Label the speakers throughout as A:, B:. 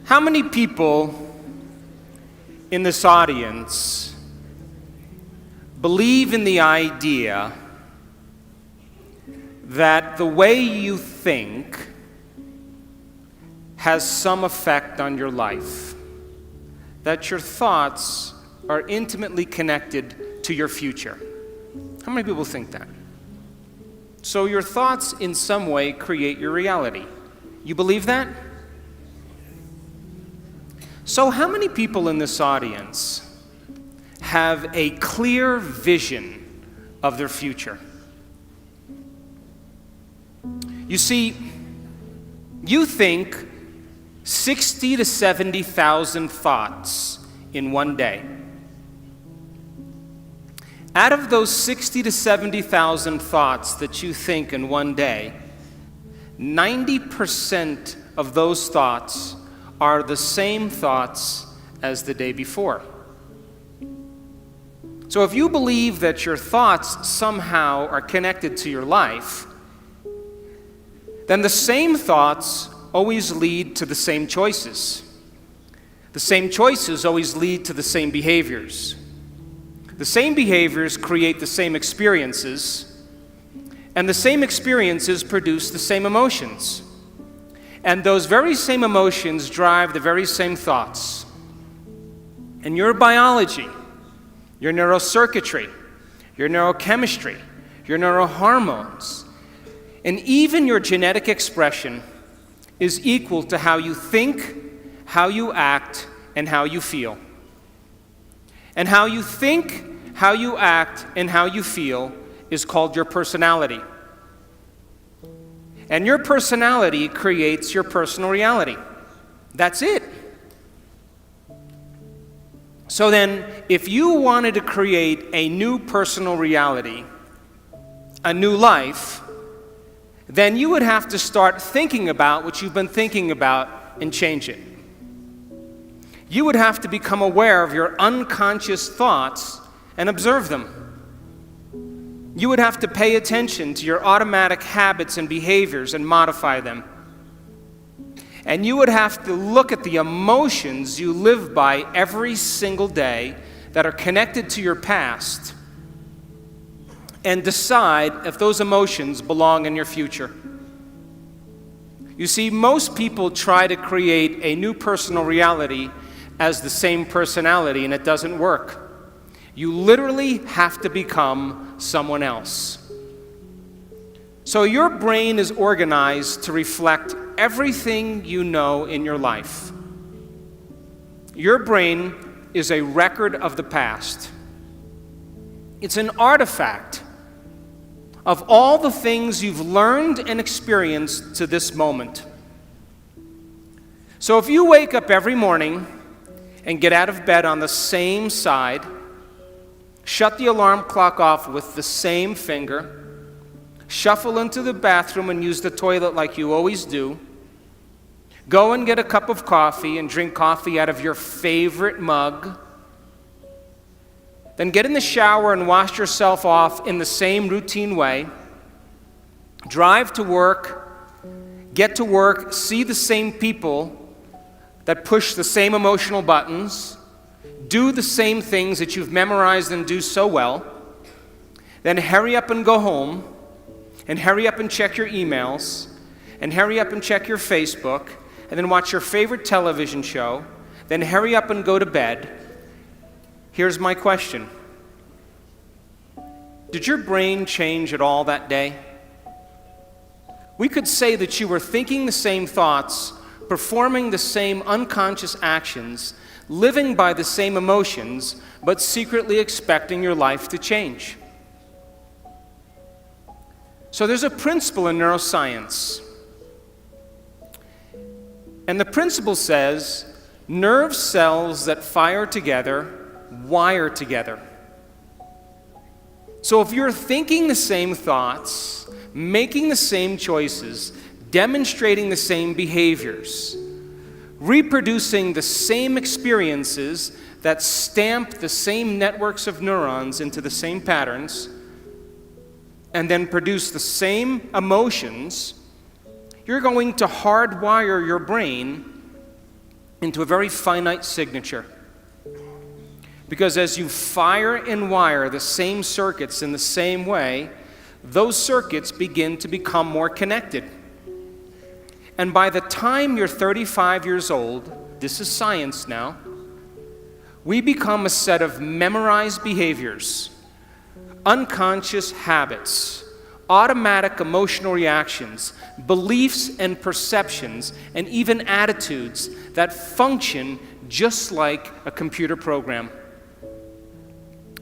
A: How many people in this audience believe in the idea that the way you think has some effect on your life? That your thoughts are intimately connected to your future? How many people think that? So your thoughts in some way create your reality. You believe that? So how many people in this audience have a clear vision of their future? You see, you think 60 to 70,000 thoughts in one day. Out of those 60 to 70,000 thoughts that you think in one day, 90% of those thoughts are the same thoughts as the day before. So if you believe that your thoughts somehow are connected to your life, then the same thoughts always lead to the same choices. The same choices always lead to the same behaviors. The same behaviors create the same experiences, and the same experiences produce the same emotions. And those very same emotions drive the very same thoughts. And your biology, your neurocircuitry, your neurochemistry, your neurohormones, and even your genetic expression is equal to how you think, how you act, and how you feel. And how you think, how you act, and how you feel is called your personality. And your personality creates your personal reality. That's it. So then, if you wanted to create a new personal reality, a new life, then you would have to start thinking about what you've been thinking about and change it. You would have to become aware of your unconscious thoughts and observe them. You would have to pay attention to your automatic habits and behaviors and modify them. And you would have to look at the emotions you live by every single day that are connected to your past and decide if those emotions belong in your future. You see, most people try to create a new personal reality as the same personality, and it doesn't work. You literally have to become someone else. So your brain is organized to reflect everything you know in your life. Your brain is a record of the past. It's an artifact of all the things you've learned and experienced to this moment. So if you wake up every morning and get out of bed on the same side, shut the alarm clock off with the same finger, shuffle into the bathroom and use the toilet like you always do, go and get a cup of coffee and drink coffee out of your favorite mug, then get in the shower and wash yourself off in the same routine way, drive to work, get to work, see the same people that push the same emotional buttons, do the same things that you've memorized and do so well, then hurry up and go home, and hurry up and check your emails, and hurry up and check your Facebook, and then watch your favorite television show, then hurry up and go to bed. Here's my question. Did your brain change at all that day? We could say that you were thinking the same thoughts, performing the same unconscious actions, living by the same emotions, but secretly expecting your life to change. So there's a principle in neuroscience. And the principle says, nerve cells that fire together wire together. So if you're thinking the same thoughts, making the same choices, demonstrating the same behaviors, reproducing the same experiences that stamp the same networks of neurons into the same patterns, and then produce the same emotions, you're going to hardwire your brain into a very finite signature. Because as you fire and wire the same circuits in the same way, those circuits begin to become more connected. And by the time you're 35 years old, this is science now, we become a set of memorized behaviors, unconscious habits, automatic emotional reactions, beliefs and perceptions, and even attitudes that function just like a computer program.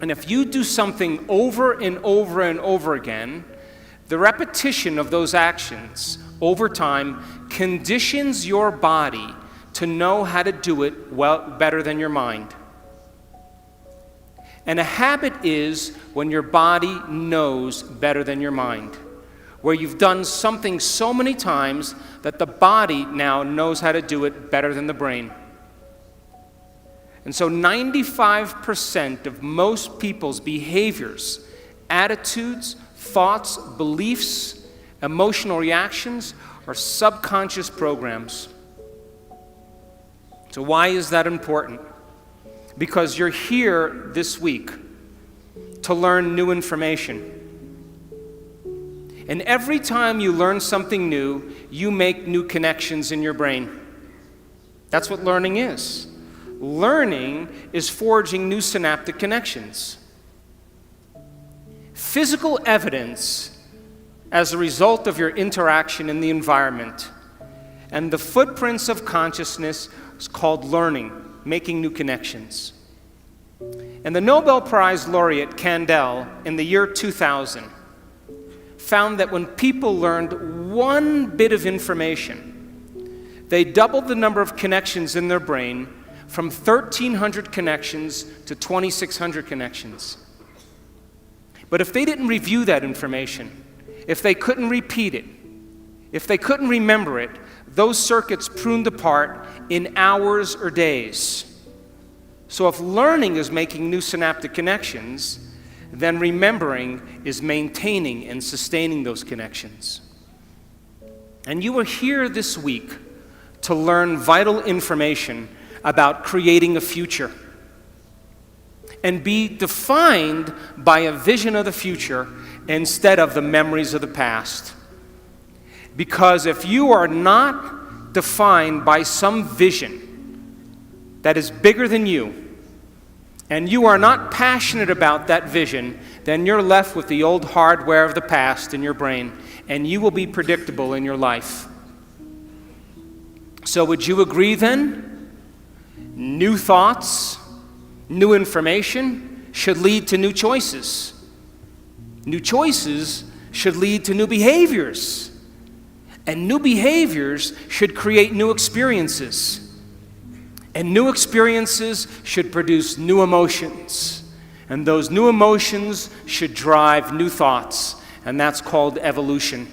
A: And if you do something over and over and over again, the repetition of those actions over time conditions your body to know how to do it better than your mind. And a habit is when your body knows better than your mind, where you've done something so many times that the body now knows how to do it better than the brain. And so 95% of most people's behaviors, attitudes, thoughts, beliefs, emotional reactions are subconscious programs. So why is that important? Because you're here this week to learn new information. And every time you learn something new, you make new connections in your brain. That's what learning is. Learning is forging new synaptic connections. Physical evidence as a result of your interaction in the environment and the footprints of consciousness is called learning, making new connections. And the Nobel Prize laureate Kandel in the year 2000 found that when people learned one bit of information, they doubled the number of connections in their brain from 1,300 connections to 2,600 connections. But if they didn't review that information, if they couldn't repeat it, if they couldn't remember it, those circuits pruned apart in hours or days. So if learning is making new synaptic connections, then remembering is maintaining and sustaining those connections. And you are here this week to learn vital information about creating a future and be defined by a vision of the future instead of the memories of the past. Because if you are not defined by some vision that is bigger than you, and you are not passionate about that vision, then you're left with the old hardware of the past in your brain, and you will be predictable in your life. So would you agree then? New thoughts, new information should lead to new choices. New choices should lead to new behaviors. And new behaviors should create new experiences. And new experiences should produce new emotions. And those new emotions should drive new thoughts. And that's called evolution.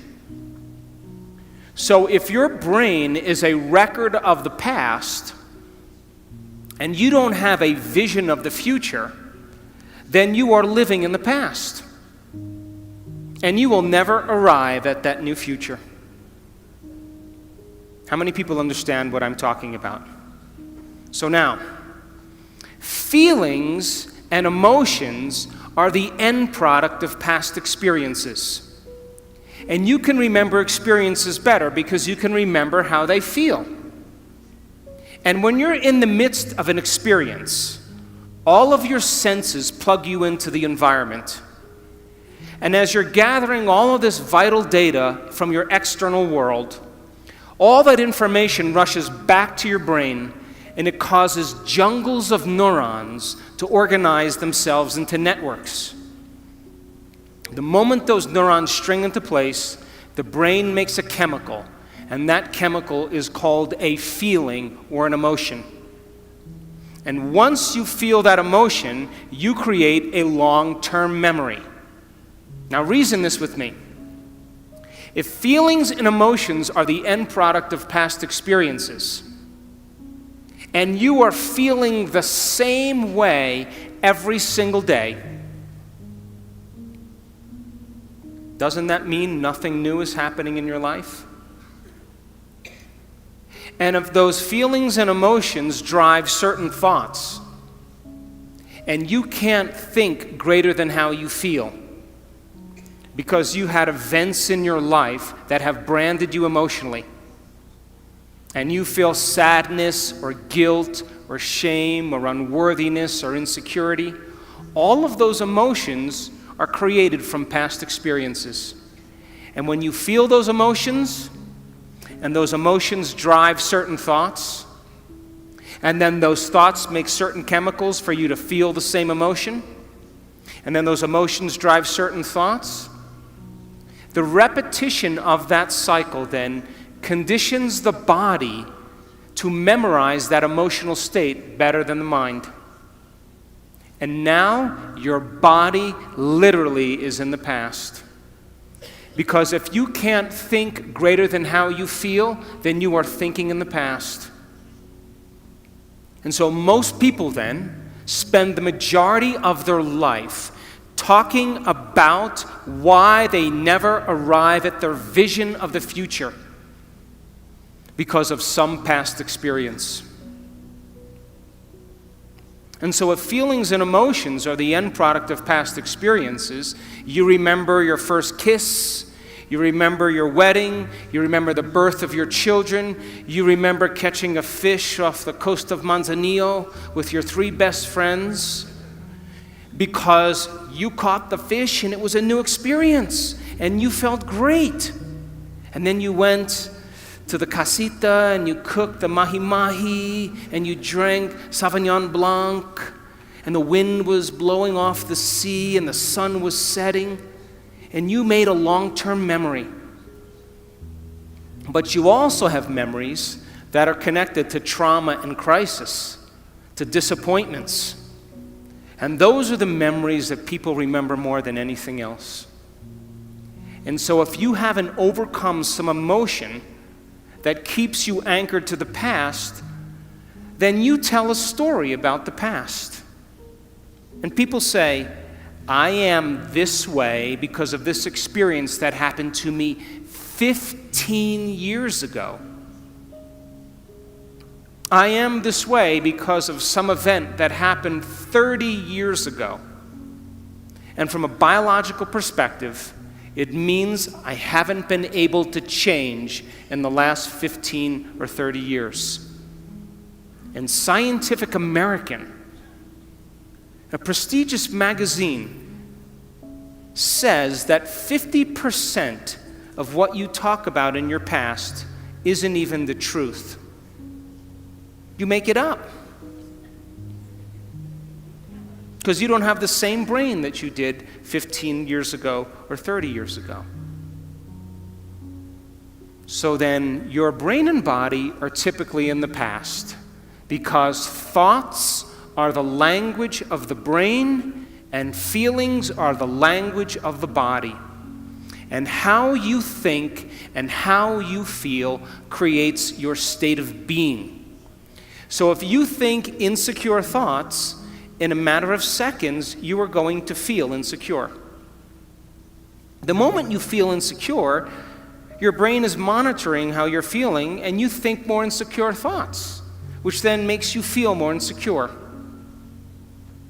A: So if your brain is a record of the past, and you don't have a vision of the future, then you are living in the past. And you will never arrive at that new future. How many people understand what I'm talking about? So now, feelings and emotions are the end product of past experiences. And you can remember experiences better because you can remember how they feel. And when you're in the midst of an experience, all of your senses plug you into the environment. And as you're gathering all of this vital data from your external world, all that information rushes back to your brain, and it causes jungles of neurons to organize themselves into networks. The moment those neurons string into place, the brain makes a chemical, and that chemical is called a feeling or an emotion. And once you feel that emotion, you create a long-term memory. Now reason this with me. If feelings and emotions are the end product of past experiences, and you are feeling the same way every single day, doesn't that mean nothing new is happening in your life? And if those feelings and emotions drive certain thoughts, and you can't think greater than how you feel, because you had events in your life that have branded you emotionally, and you feel sadness or guilt or shame or unworthiness or insecurity, all of those emotions are created from past experiences. And when you feel those emotions, and those emotions drive certain thoughts, and then those thoughts make certain chemicals for you to feel the same emotion, and then those emotions drive certain thoughts, the repetition of that cycle then conditions the body to memorize that emotional state better than the mind. And now your body literally is in the past. Because if you can't think greater than how you feel, then you are thinking in the past. And so most people then spend the majority of their life talking about why they never arrive at their vision of the future because of some past experience. And so if feelings and emotions are the end product of past experiences, you remember your first kiss, you remember your wedding, you remember the birth of your children, you remember catching a fish off the coast of Manzanillo with your 3 best friends, because you caught the fish and it was a new experience and you felt great. And then you went to the casita and you cooked the mahi-mahi and you drank Sauvignon Blanc and the wind was blowing off the sea and the sun was setting. And you made a long-term memory. But you also have memories that are connected to trauma and crisis, to disappointments. And those are the memories that people remember more than anything else. And so if you haven't overcome some emotion that keeps you anchored to the past, then you tell a story about the past. And people say, I am this way because of this experience that happened to me 15 years ago. I am this way because of some event that happened 30 years ago. And from a biological perspective, it means I haven't been able to change in the last 15 or 30 years. And Scientific American, a prestigious magazine, says that 50% of what you talk about in your past isn't even the truth. You make it up. Because you don't have the same brain that you did 15 years ago or 30 years ago. So then your brain and body are typically in the past, because thoughts are the language of the brain and feelings are the language of the body. And how you think and how you feel creates your state of being. So if you think insecure thoughts, in a matter of seconds, you are going to feel insecure. The moment you feel insecure, your brain is monitoring how you're feeling, and you think more insecure thoughts, which then makes you feel more insecure.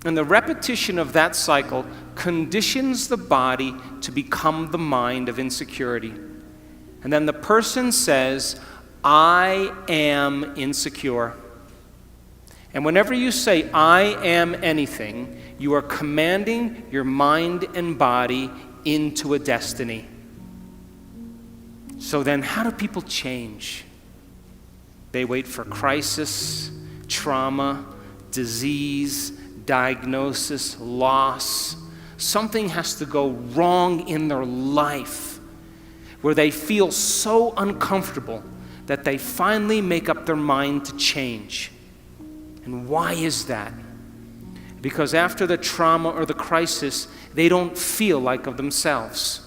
A: And the repetition of that cycle conditions the body to become the mind of insecurity. And then the person says, I am insecure. And whenever you say, I am anything, you are commanding your mind and body into a destiny. So then how do people change? They wait for crisis, trauma, disease, diagnosis, loss. Something has to go wrong in their life where they feel so uncomfortable that they finally make up their mind to change. And why is that? Because after the trauma or the crisis, they don't feel like of themselves.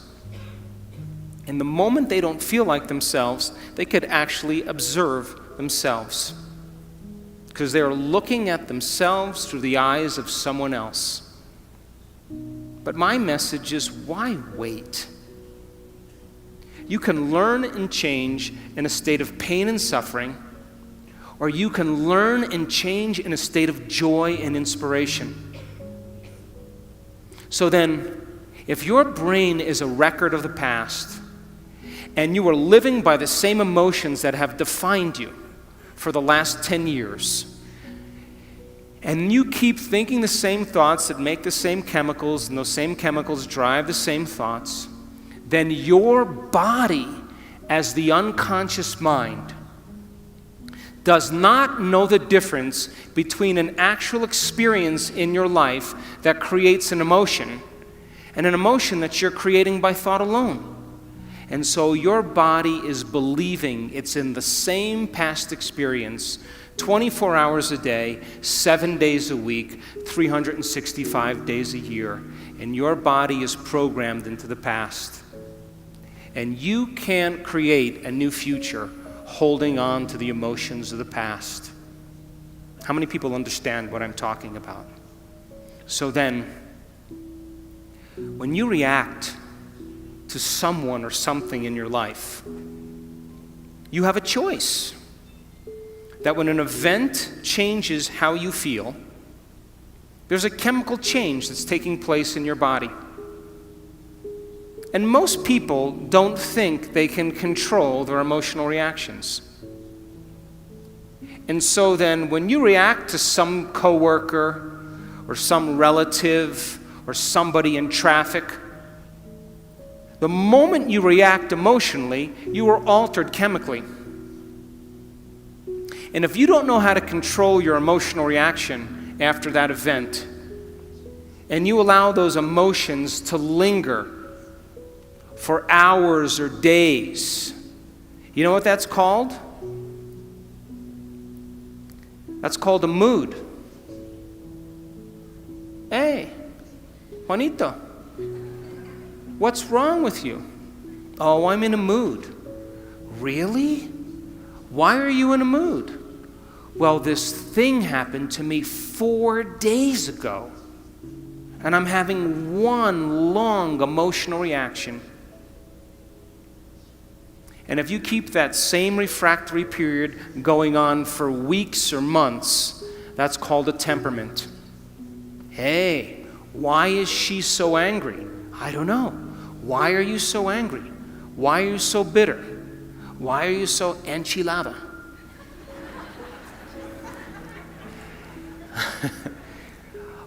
A: And the moment they don't feel like themselves, they could actually observe themselves, because they're looking at themselves through the eyes of someone else. But my message is, why wait? You can learn and change in a state of pain and suffering, or you can learn and change in a state of joy and inspiration. So then, if your brain is a record of the past, and you are living by the same emotions that have defined you for the last 10 years, and you keep thinking the same thoughts that make the same chemicals, and those same chemicals drive the same thoughts, then your body, as the unconscious mind, does not know the difference between an actual experience in your life that creates an emotion and an emotion that you're creating by thought alone. And so your body is believing it's in the same past experience 24 hours a day, 7 days a week, 365 days a year. And your body is programmed into the past. And you can't create a new future holding on to the emotions of the past. How many people understand what I'm talking about? So then, when you react to someone or something in your life, you have a choice. That when an event changes how you feel, there's a chemical change that's taking place in your body. And most people don't think they can control their emotional reactions. And so then when you react to some coworker or some relative or somebody in traffic, the moment you react emotionally, you are altered chemically. And if you don't know how to control your emotional reaction after that event, and you allow those emotions to linger for hours or days, you know what that's called? That's called a mood. Hey, Juanito, what's wrong with you? Oh, I'm in a mood. Really? Why are you in a mood? Well, this thing happened to me 4 days ago, and I'm having one long emotional reaction. And if you keep that same refractory period going on for weeks or months, that's called a temperament. Hey, why is she so angry? I don't know. Why are you so angry? Why are you so bitter? Why are you so enchilada?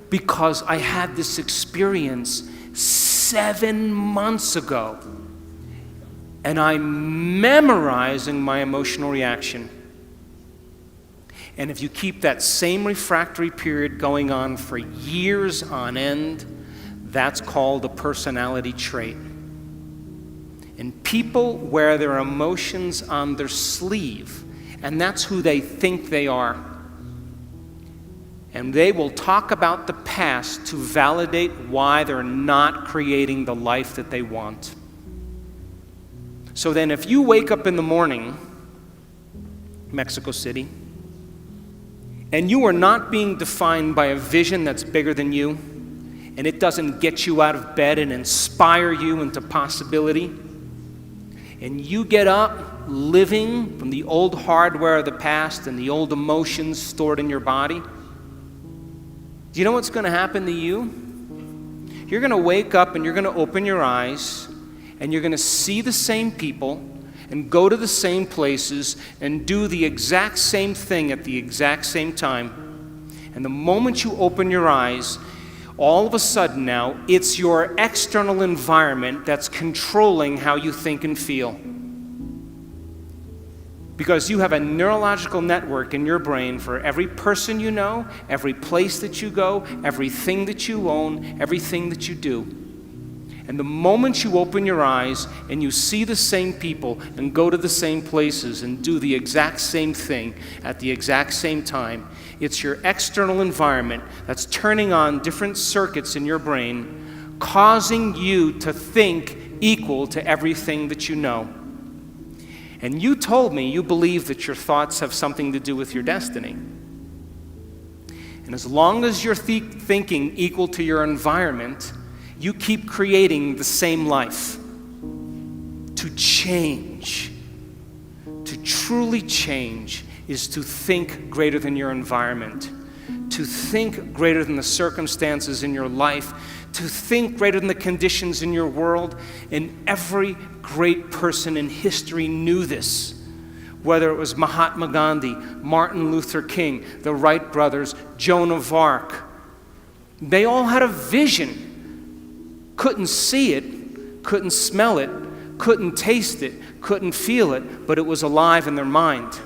A: Because I had this experience 7 months ago, and I'm memorizing my emotional reaction. And if you keep that same refractory period going on for years on end, that's called a personality trait. And people wear their emotions on their sleeve, and that's who they think they are. And they will talk about the past to validate why they're not creating the life that they want. So then if you wake up in the morning, Mexico City, and you are not being defined by a vision that's bigger than you, and it doesn't get you out of bed and inspire you into possibility, and you get up living from the old hardware of the past and the old emotions stored in your body, do you know what's going to happen to you? You're going to wake up and you're going to open your eyes and you're going to see the same people and go to the same places and do the exact same thing at the exact same time. And the moment you open your eyes, all of a sudden now, it's your external environment that's controlling how you think and feel. Because you have a neurological network in your brain for every person you know, every place that you go, everything that you own, everything that you do. And the moment you open your eyes and you see the same people and go to the same places and do the exact same thing at the exact same time, it's your external environment that's turning on different circuits in your brain, causing you to think equal to everything that you know. And you told me you believe that your thoughts have something to do with your destiny. And as long as you're thinking equal to your environment, you keep creating the same life. To change, to truly change, is to think greater than your environment, to think greater than the circumstances in your life, to think greater than the conditions in your world. And every great person in history knew this. Whether it was Mahatma Gandhi, Martin Luther King, the Wright brothers, Joan of Arc, they all had a vision. Couldn't see it, couldn't smell it, couldn't taste it, couldn't feel it, but it was alive in their mind.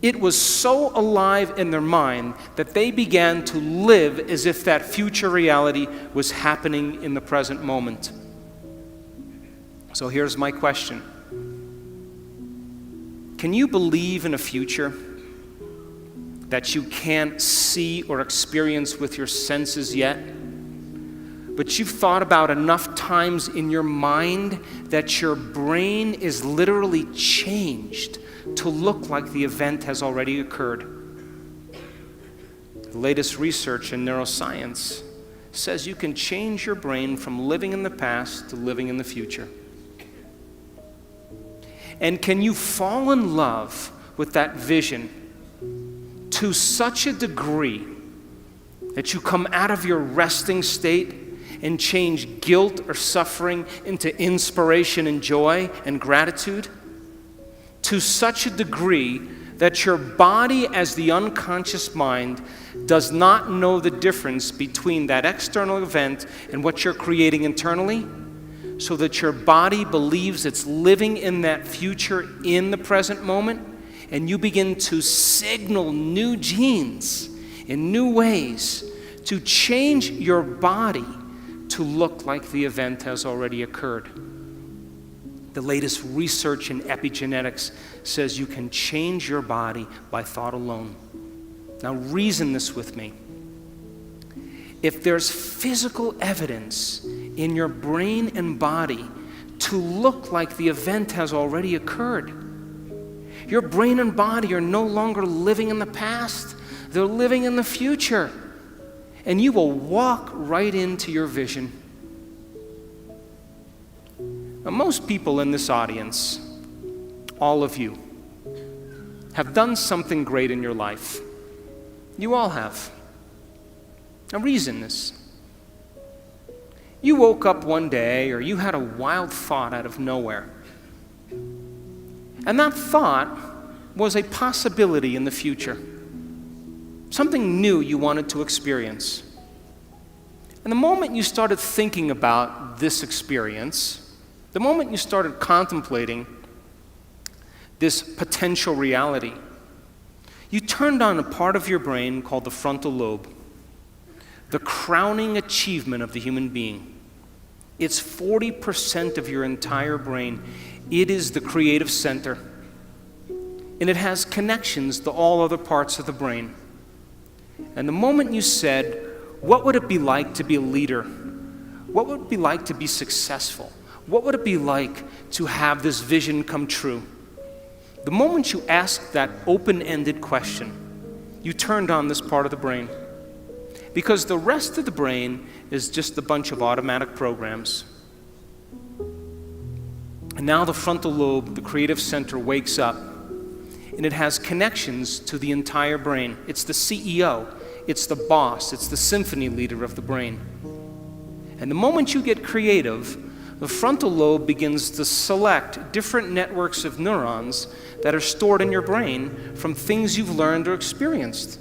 A: It was so alive in their mind that they began to live as if that future reality was happening in the present moment. So here's my question. Can you believe in a future that you can't see or experience with your senses yet, but you've thought about enough times in your mind that your brain is literally changed to look like the event has already occurred? The latest research in neuroscience says you can change your brain from living in the past to living in the future. And can you fall in love with that vision to such a degree that you come out of your resting state and change guilt or suffering into inspiration and joy and gratitude? To such a degree that your body, as the unconscious mind, does not know the difference between that external event and what you're creating internally, so that your body believes it's living in that future in the present moment, and you begin to signal new genes in new ways to change your body to look like the event has already occurred. The latest research in epigenetics says you can change your body by thought alone. Now reason this with me. If there's physical evidence in your brain and body to look like the event has already occurred, your brain and body are no longer living in the past, they're living in the future. And you will walk right into your vision. Now, most people in this audience, all of you, have done something great in your life. You all have. Now reason this. You woke up one day, or you had a wild thought out of nowhere. And that thought was a possibility in the future. Something new you wanted to experience. And the moment you started thinking about this experience, the moment you started contemplating this potential reality, you turned on a part of your brain called the frontal lobe, the crowning achievement of the human being. It's 40% of your entire brain. It is the creative center. And it has connections to all other parts of the brain. And the moment you said, what would it be like to be a leader? What would it be like to be successful? What would it be like to have this vision come true? The moment you asked that open-ended question, you turned on this part of the brain. Because the rest of the brain is just a bunch of automatic programs. And now the frontal lobe, the creative center, wakes up, and it has connections to the entire brain. It's the CEO, it's the boss, it's the symphony leader of the brain. And the moment you get creative, the frontal lobe begins to select different networks of neurons that are stored in your brain from things you've learned or experienced.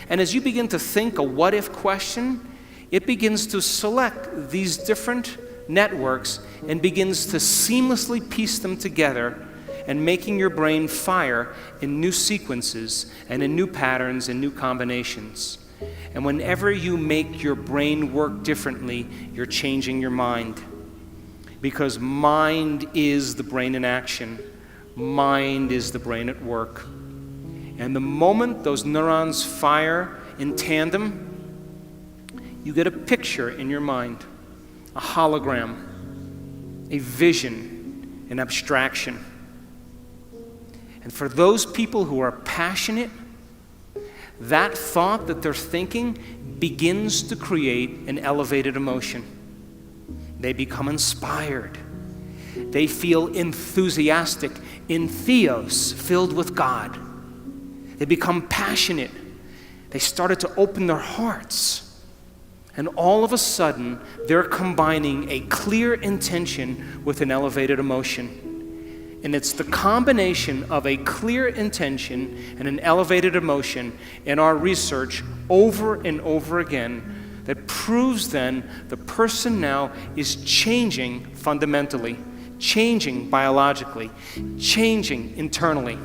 A: And as you begin to think a what-if question, it begins to select these different networks and begins to seamlessly piece them together, and making your brain fire in new sequences and in new patterns and new combinations. And whenever you make your brain work differently, you're changing your mind. Because mind is the brain in action. Mind is the brain at work. And the moment those neurons fire in tandem, you get a picture in your mind, a hologram, a vision, an abstraction. And for those people who are passionate, that thought that they're thinking begins to create an elevated emotion. They become inspired. They feel enthusiastic, in theos, filled with God. They become passionate. They started to open their hearts. And all of a sudden, they're combining a clear intention with an elevated emotion. And it's the combination of a clear intention and an elevated emotion in our research over and over again that proves then the person now is changing fundamentally, changing biologically, changing internally.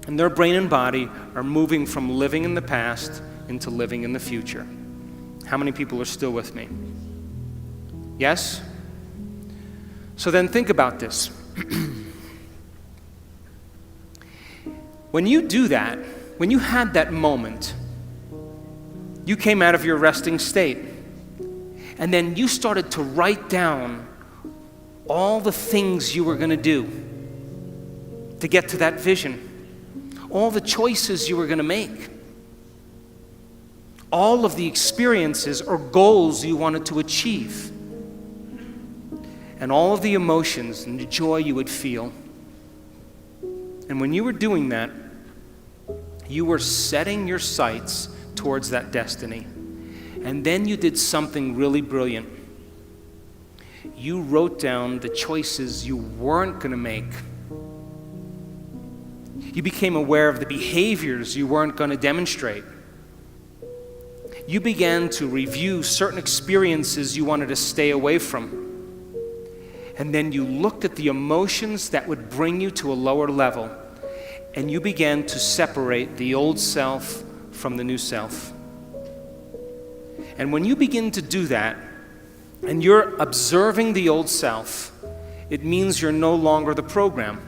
A: And their brain and body are moving from living in the past into living in the future. How many people are still with me? Yes? So then think about this. When you do that, when you had that moment, you came out of your resting state, and then you started to write down all the things you were going to do to get to that vision, all the choices you were going to make, all of the experiences or goals you wanted to achieve, and all of the emotions and the joy you would feel. And when you were doing that, you were setting your sights towards that destiny. And then you did something really brilliant. You wrote down the choices you weren't going to make. You became aware of the behaviors you weren't going to demonstrate. You began to review certain experiences you wanted to stay away from. And then you looked at the emotions that would bring you to a lower level. And you began to separate the old self from the new self. And when you begin to do that, and you're observing the old self, it means you're no longer the program.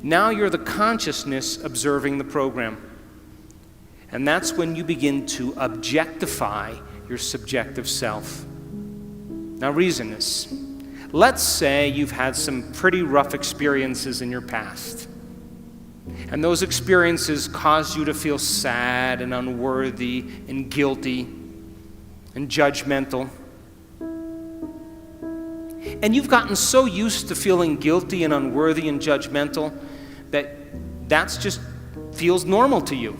A: Now you're the consciousness observing the program. And that's when you begin to objectify your subjective self. Now reason this. Let's say you've had some pretty rough experiences in your past. And those experiences caused you to feel sad and unworthy and guilty and judgmental. And you've gotten so used to feeling guilty and unworthy and judgmental that that's just feels normal to you.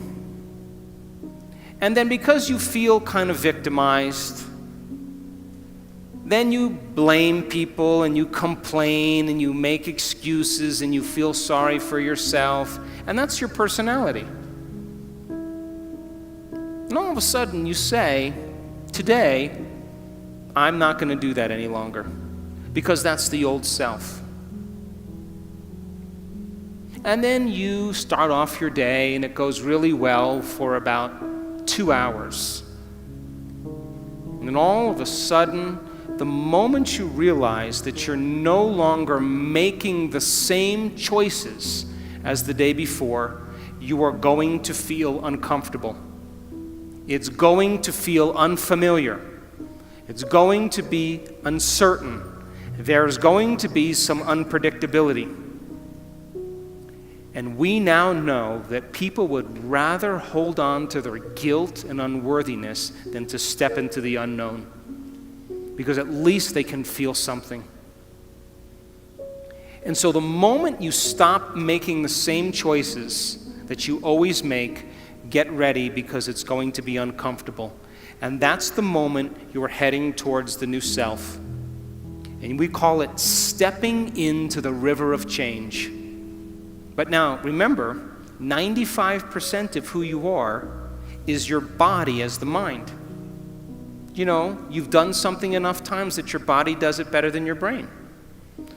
A: And then because you feel kind of victimized, then you blame people and you complain and you make excuses and you feel sorry for yourself, and that's your personality. And all of a sudden you say, today, I'm not going to do that any longer, because that's the old self. And then you start off your day and it goes really well for about 2 hours. And then all of a sudden, the moment you realize that you're no longer making the same choices as the day before, you are going to feel uncomfortable. It's going to feel unfamiliar. It's going to be uncertain. There's going to be some unpredictability. And we now know that people would rather hold on to their guilt and unworthiness than to step into the unknown, because at least they can feel something. And so the moment you stop making the same choices that you always make, get ready, because it's going to be uncomfortable. And that's the moment you're heading towards the new self. And we call it stepping into the river of change. But now, remember, 95% of who you are is your body as the mind. You know, you've done something enough times that your body does it better than your brain.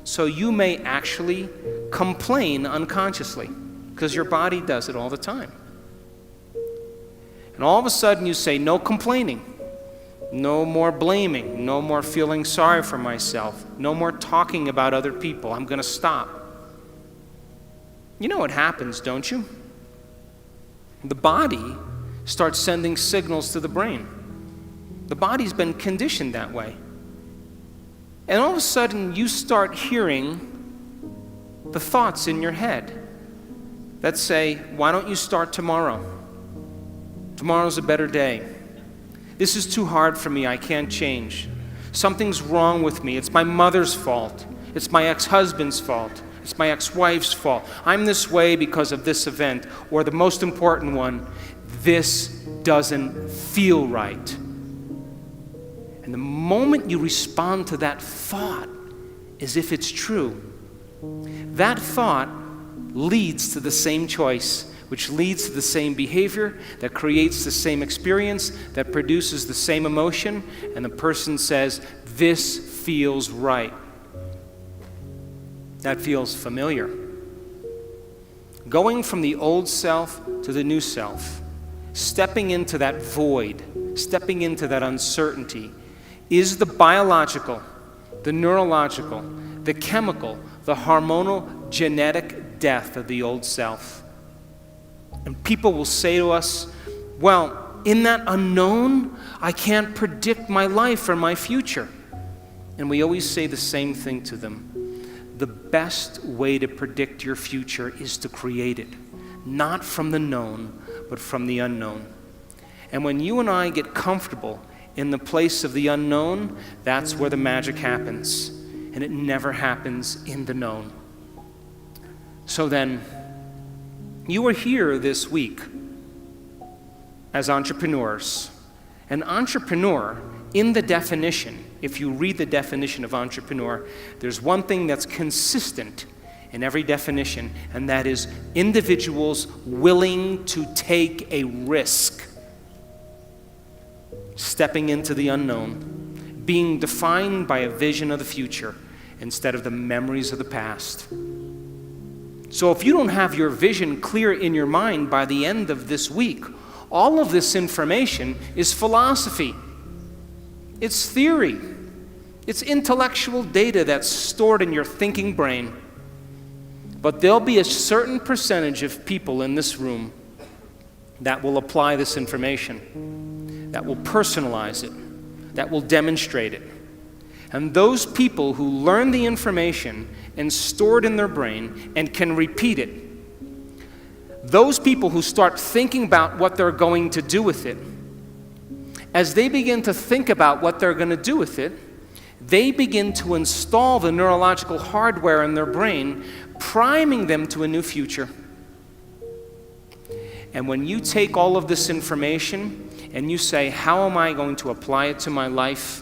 A: So you may actually complain unconsciously because your body does it all the time. And all of a sudden you say, no complaining, no more blaming, no more feeling sorry for myself, no more talking about other people. I'm going to stop. You know what happens, don't you? The body starts sending signals to the brain. The body's been conditioned that way. And all of a sudden, you start hearing the thoughts in your head that say, why don't you start tomorrow? Tomorrow's a better day. This is too hard for me, I can't change. Something's wrong with me, it's my mother's fault. It's my ex-husband's fault. It's my ex-wife's fault. I'm this way because of this event. Or the most important one, this doesn't feel right. And the moment you respond to that thought as if it's true, that thought leads to the same choice, which leads to the same behavior, that creates the same experience, that produces the same emotion, and the person says, this feels right. That feels familiar. Going from the old self to the new self, stepping into that void, stepping into that uncertainty, is the biological, the neurological, the chemical, the hormonal, genetic death of the old self. And people will say to us, well, in that unknown, I can't predict my life or my future. And we always say the same thing to them. The best way to predict your future is to create it, not from the known, but from the unknown. And when you and I get comfortable in the place of the unknown, that's where the magic happens. And it never happens in the known. So then, you are here this week as entrepreneurs. An entrepreneur, in the definition, if you read the definition of entrepreneur, there's one thing that's consistent in every definition, and that is individuals willing to take a risk. Stepping into the unknown, being defined by a vision of the future instead of the memories of the past. So if you don't have your vision clear in your mind by the end of this week, all of this information is philosophy. It's theory. It's intellectual data that's stored in your thinking brain. But there'll be a certain percentage of people in this room that will apply this information, that will personalize it, that will demonstrate it. And those people who learn the information and store it in their brain and can repeat it, those people who start thinking about what they're going to do with it, as they begin to think about what they're going to do with it, they begin to install the neurological hardware in their brain, priming them to a new future. And when you take all of this information and you say, how am I going to apply it to my life?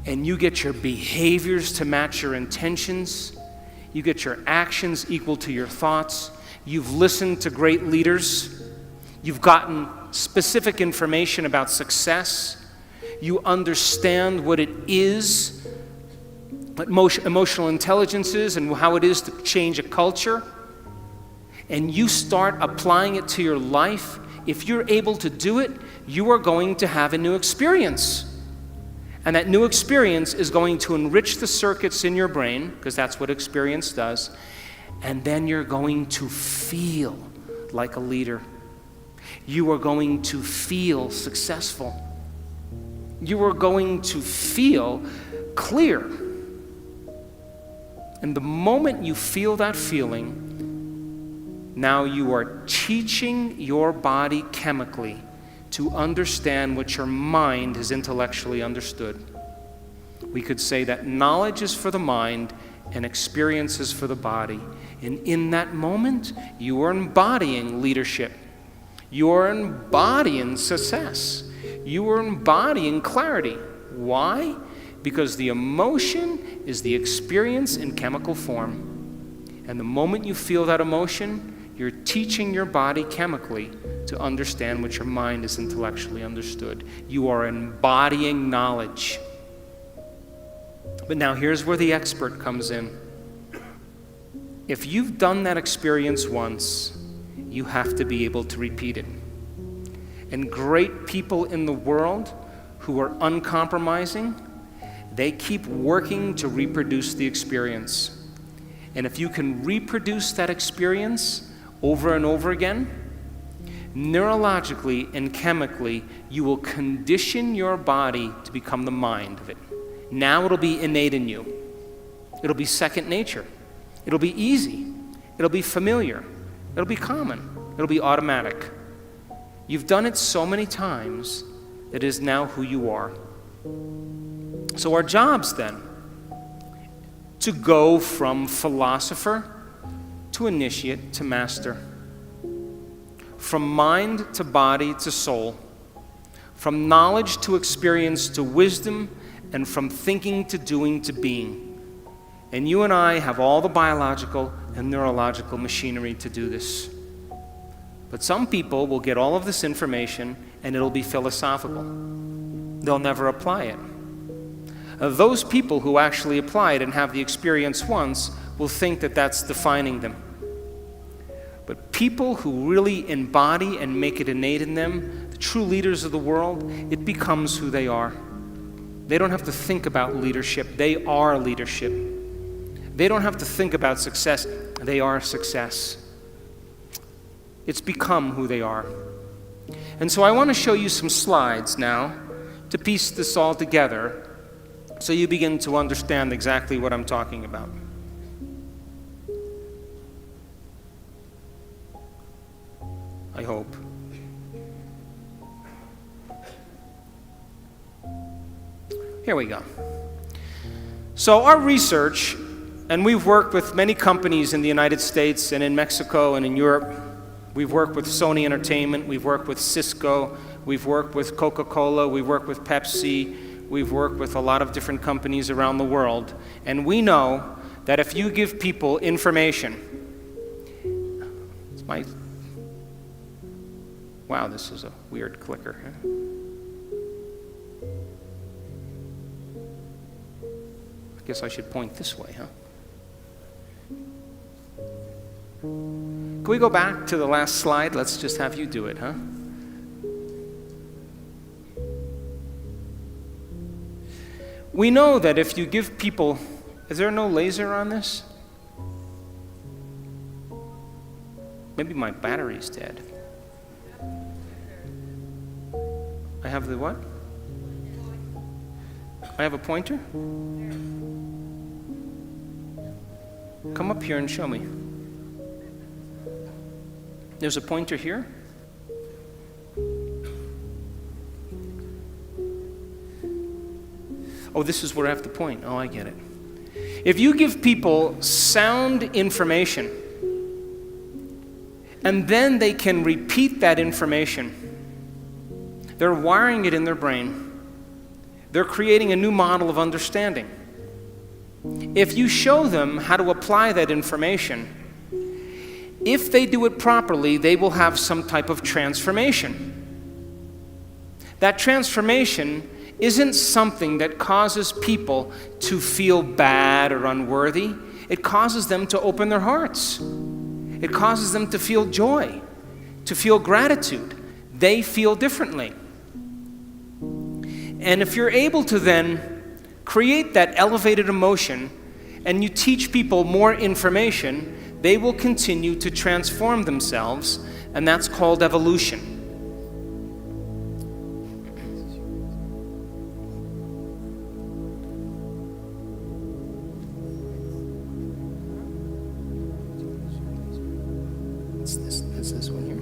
A: And you get your behaviors to match your intentions, you get your actions equal to your thoughts, you've listened to great leaders, you've gotten specific information about success, you understand what it is, what emotional intelligence is and how it is to change a culture, and you start applying it to your life, if you're able to do it, you are going to have a new experience. And that new experience is going to enrich the circuits in your brain, because that's what experience does, and then you're going to feel like a leader. You are going to feel successful. You are going to feel clear. And the moment you feel that feeling, now you are teaching your body chemically to understand what your mind has intellectually understood. We could say that knowledge is for the mind and experience is for the body. And in that moment, you are embodying leadership. You are embodying success. You are embodying clarity. Why? Because the emotion is the experience in chemical form. And the moment you feel that emotion, you're teaching your body chemically to understand what your mind has intellectually understood. You are embodying knowledge. But now here's where the expert comes in. If you've done that experience once, you have to be able to repeat it. And great people in the world who are uncompromising, they keep working to reproduce the experience. And if you can reproduce that experience over and over again, neurologically and chemically, you will condition your body to become the mind of it. Now it'll be innate in you. It'll be second nature. It'll be easy. It'll be familiar. It'll be common. It'll be automatic. You've done it so many times that it is now who you are. So our jobs then, to go from philosopher to initiate to master, from mind to body to soul, from knowledge to experience to wisdom, and from thinking to doing to being. And you and I have all the biological and neurological machinery to do this. But some people will get all of this information and it'll be philosophical. They'll never apply it. Those people who actually apply it and have the experience once will think that that's defining them. But people who really embody and make it innate in them, the true leaders of the world, it becomes who they are. They don't have to think about leadership. They are leadership. They don't have to think about success. They are success. It's become who they are. And so I want to show you some slides now to piece this all together so you begin to understand exactly what I'm talking about. I hope. Here we go. So our research, and we've worked with many companies in the United States and in Mexico and in Europe. We've worked with Sony Entertainment, we've worked with Cisco, we've worked with Coca-Cola, we've worked with Pepsi, we've worked with a lot of different companies around the world. And we know that if you give people information, wow, this is a weird clicker. I guess I should point this way, huh? Can we go back to the last slide? Let's just have you do it, huh? We know that if you give people... Is there no laser on this? Maybe my battery's dead. I have the what? I have a pointer? Come up here and show me. There's a pointer here. Oh, this is where I have to point. Oh, I get it. If you give people sound information, and then they can repeat that information, they're wiring it in their brain. They're creating a new model of understanding. If you show them how to apply that information, if they do it properly, they will have some type of transformation. That transformation isn't something that causes people to feel bad or unworthy. It causes them to open their hearts. It causes them to feel joy, to feel gratitude. They feel differently. And if you're able to then create that elevated emotion and you teach people more information, they will continue to transform themselves, and that's called evolution. It's this one here.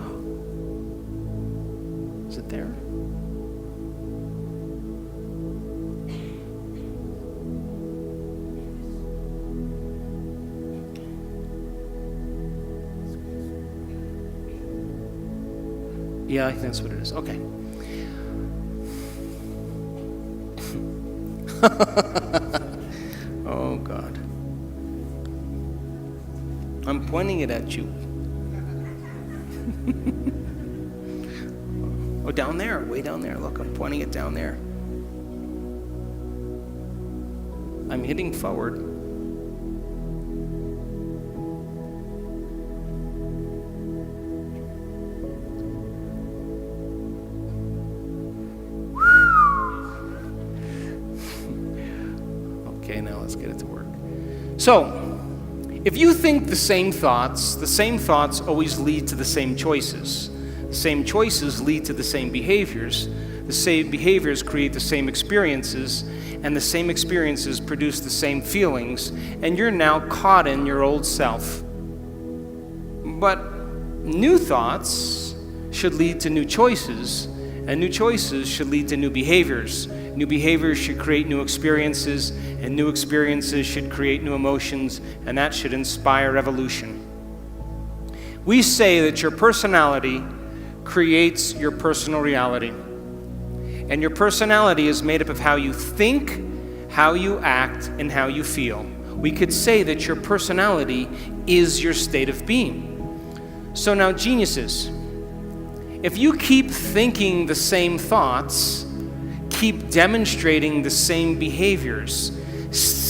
A: Oh. Is it there? Yeah, I think that's what it is. Okay. Oh, God. I'm pointing it at you. Oh, down there, way down there. Look, I'm pointing it down there. I'm hitting forward. Okay, now let's get it to work. So, if you think the same thoughts always lead to the same choices. The same choices lead to the same behaviors. The same behaviors create the same experiences, and the same experiences produce the same feelings, and you're now caught in your old self. But new thoughts should lead to new choices, and new choices should lead to new behaviors. New behaviors should create new experiences, and new experiences should create new emotions, and that should inspire evolution. We say that your personality creates your personal reality. And your personality is made up of how you think, how you act, and how you feel. We could say that your personality is your state of being. So now, geniuses, if you keep thinking the same thoughts, keep demonstrating the same behaviors,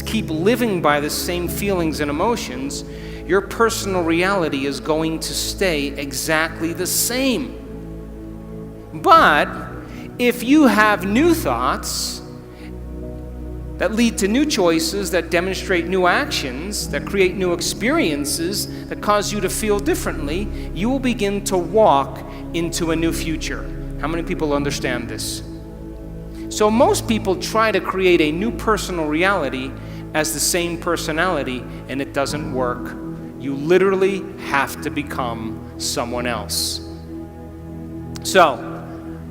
A: keep living by the same feelings and emotions, your personal reality is going to stay exactly the same. But if you have new thoughts that lead to new choices, that demonstrate new actions, that create new experiences, that cause you to feel differently, you will begin to walk into a new future. How many people understand this? So most people try to create a new personal reality as the same personality, and it doesn't work. You literally have to become someone else. So,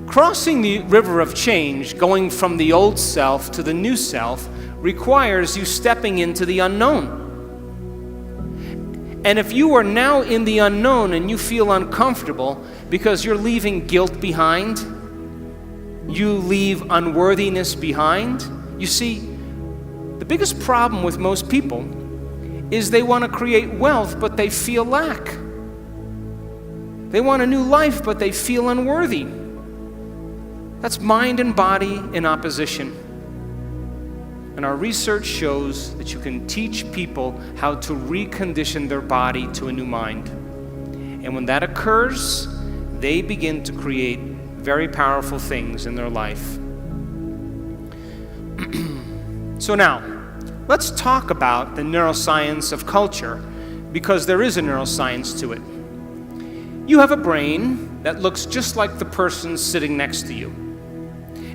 A: crossing the river of change, going from the old self to the new self, requires you stepping into the unknown. And if you are now in the unknown and you feel uncomfortable because you're leaving guilt behind, you leave unworthiness behind, you see, the biggest problem with most people is they want to create wealth, but they feel lack. They want a new life, but they feel unworthy. That's mind and body in opposition. And our research shows that you can teach people how to recondition their body to a new mind. And when that occurs, they begin to create very powerful things in their life. So now, let's talk about the neuroscience of culture, because there is a neuroscience to it. You have a brain that looks just like the person sitting next to you.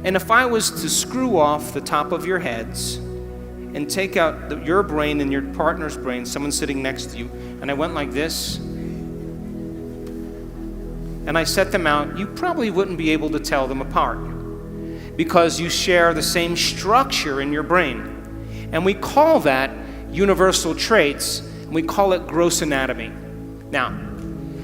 A: And if I was to screw off the top of your heads and take out your brain and your partner's brain, someone sitting next to you, and I went like this, and I set them out, you probably wouldn't be able to tell them apart, because you share the same structure in your brain. And we call that universal traits, and we call it gross anatomy. Now,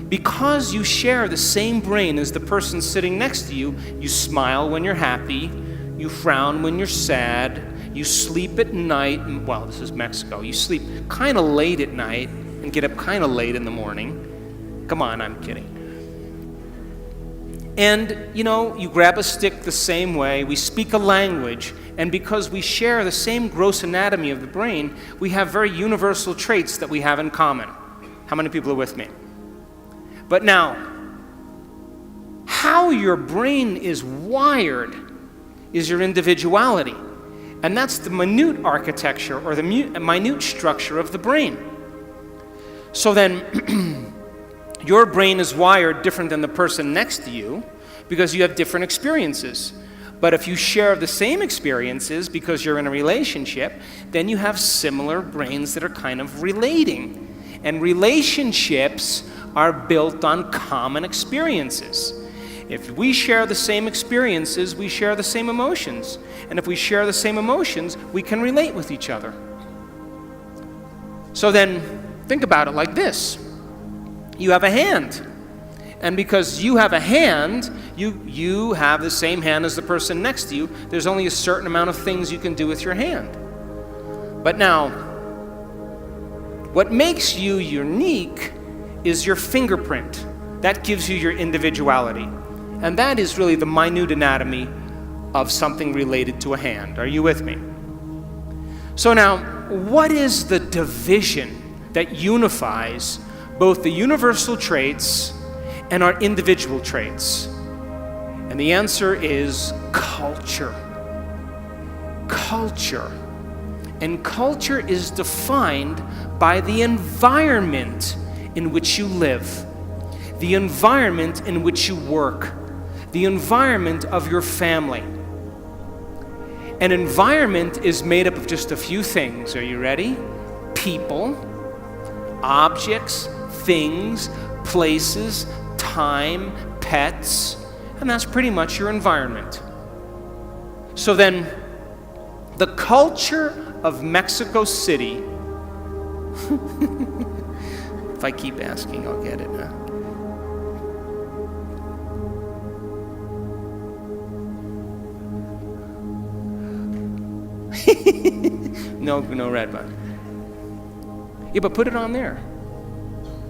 A: because you share the same brain as the person sitting next to you, you smile when you're happy, you frown when you're sad, you sleep at night, well, this is Mexico, you sleep kind of late at night and get up kind of late in the morning. Come on, I'm kidding. And, you grab a stick the same way, we speak a language, and because we share the same gross anatomy of the brain, we have very universal traits that we have in common. How many people are with me? But now, how your brain is wired is your individuality. And that's the minute architecture or the minute structure of the brain. So then, your brain is wired different than the person next to you because you have different experiences. But if you share the same experiences because you're in a relationship, then you have similar brains that are kind of relating. And relationships are built on common experiences. If we share the same experiences, we share the same emotions. And if we share the same emotions, we can relate with each other. So then, think about it like this. You have a hand. And because you have a hand, you have the same hand as the person next to you. There's only a certain amount of things you can do with your hand. But now, what makes you unique is your fingerprint. That gives you your individuality. And that is really the minute anatomy of something related to a hand. Are you with me? So now, what is the division that unifies both the universal traits and our individual traits? And the answer is culture. Culture. And culture is defined by the environment in which you live, the environment in which you work, the environment of your family. An environment is made up of just a few things. Are you ready? People, objects, things, places, time, pets, and that's pretty much your environment. So then, the culture of Mexico City, if I keep asking, I'll get it now. No red button. Yeah, but put it on there.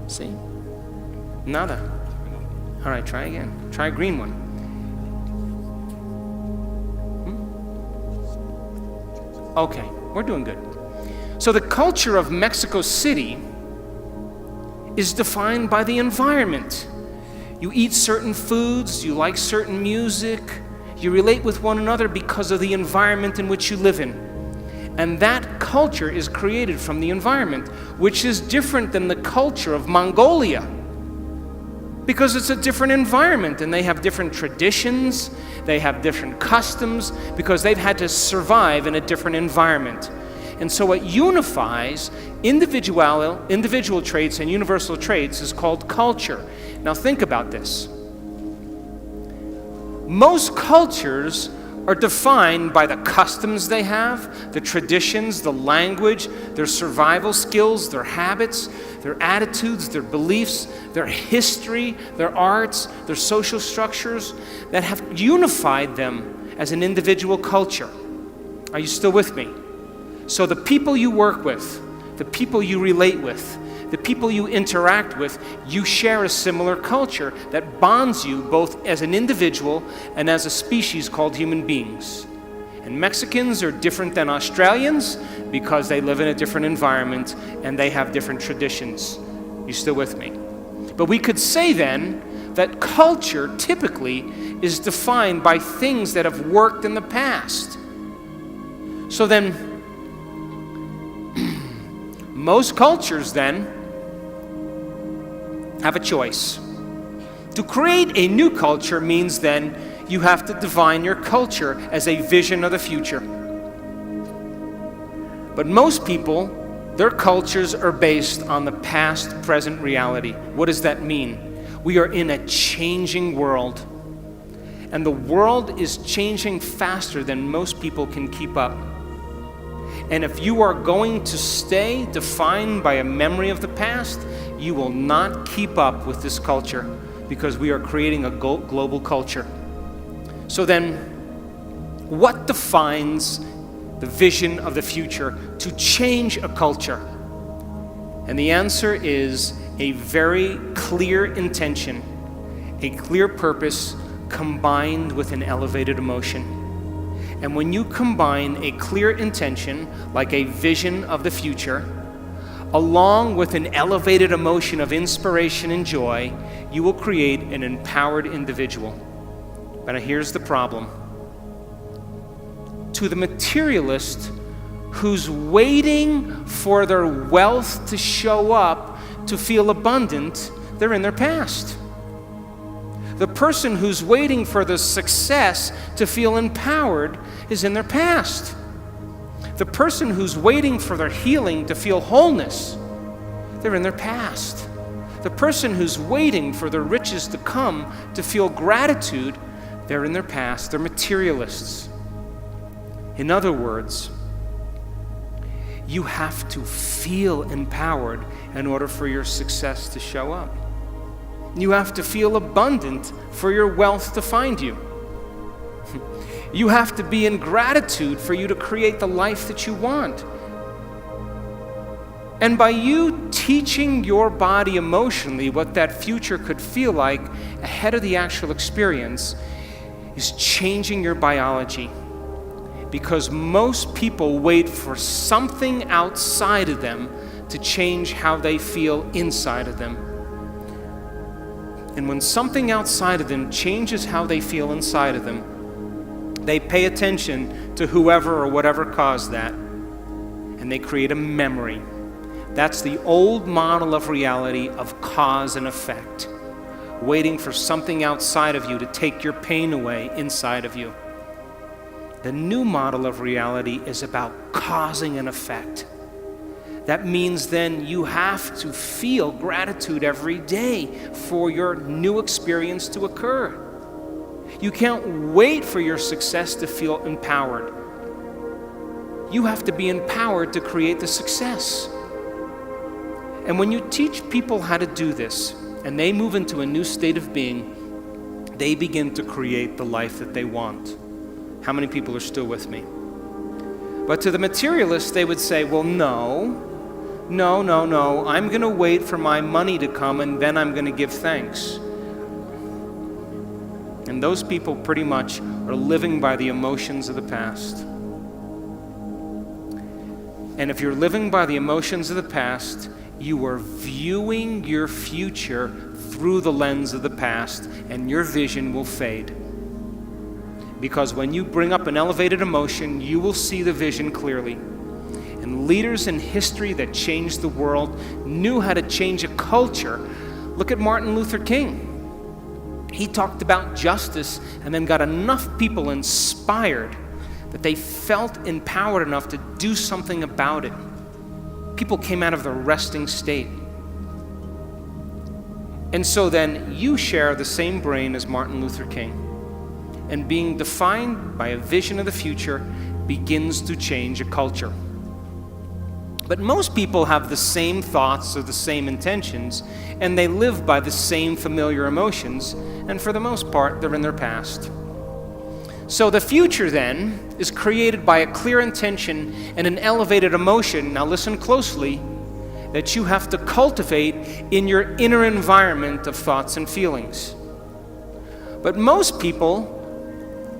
A: See? Nada. All right, try again. Try a green one. Okay, we're doing good. So the culture of Mexico City is defined by the environment. You eat certain foods, you like certain music, you relate with one another because of the environment in which you live in. And that culture is created from the environment, which is different than the culture of Mongolia, because it's a different environment and they have different traditions, they have different customs, because they've had to survive in a different environment. And so what unifies individual traits and universal traits is called culture. Now think about this. Most cultures are defined by the customs they have, the traditions, the language, their survival skills, their habits, their attitudes, their beliefs, their history, their arts, their social structures that have unified them as an individual culture. Are you still with me? So the people you work with, the people you relate with, the people you interact with, you share a similar culture that bonds you both as an individual and as a species called human beings. And Mexicans are different than Australians because they live in a different environment and they have different traditions. You still with me? But we could say then that culture typically is defined by things that have worked in the past. So then, most cultures then have a choice. To create a new culture means then you have to define your culture as a vision of the future. But most people, their cultures are based on the past, present reality. What does that mean? We are in a changing world. And the world is changing faster than most people can keep up. And if you are going to stay defined by a memory of the past, you will not keep up with this culture because we are creating a global culture. So then, what defines the vision of the future to change a culture? And the answer is a very clear intention, a clear purpose combined with an elevated emotion. And when you combine a clear intention, like a vision of the future, along with an elevated emotion of inspiration and joy, you will create an empowered individual. But here's the problem. To the materialist who's waiting for their wealth to show up to feel abundant, they're in their past. The person who's waiting for the success to feel empowered is in their past. The person who's waiting for their healing to feel wholeness, they're in their past. The person who's waiting for the riches to come to feel gratitude, they're in their past. They're materialists. In other words, you have to feel empowered in order for your success to show up. You have to feel abundant for your wealth to find you. You have to be in gratitude for you to create the life that you want. And by you teaching your body emotionally what that future could feel like ahead of the actual experience is changing your biology. Because most people wait for something outside of them to change how they feel inside of them. And when something outside of them changes how they feel inside of them, they pay attention to whoever or whatever caused that, and they create a memory. That's the old model of reality of cause and effect, waiting for something outside of you to take your pain away inside of you. The new model of reality is about causing an effect. That means then you have to feel gratitude every day for your new experience to occur. You can't wait for your success to feel empowered. You have to be empowered to create the success. And when you teach people how to do this, and they move into a new state of being, they begin to create the life that they want. How many people are still with me? But to the materialists, they would say, well, no, I'm going to wait for my money to come and then I'm going to give thanks. And those people pretty much are living by the emotions of the past. And if you're living by the emotions of the past, you are viewing your future through the lens of the past, and your vision will fade. Because when you bring up an elevated emotion, you will see the vision clearly. And leaders in history that changed the world knew how to change a culture. Look at Martin Luther King. He talked about justice and then got enough people inspired that they felt empowered enough to do something about it. People came out of the resting state. And so then you share the same brain as Martin Luther King. And being defined by a vision of the future begins to change a culture. But most people have the same thoughts or the same intentions, and they live by the same familiar emotions, and for the most part, they're in their past. So the future then is created by a clear intention and an elevated emotion, now listen closely, that you have to cultivate in your inner environment of thoughts and feelings. But most people,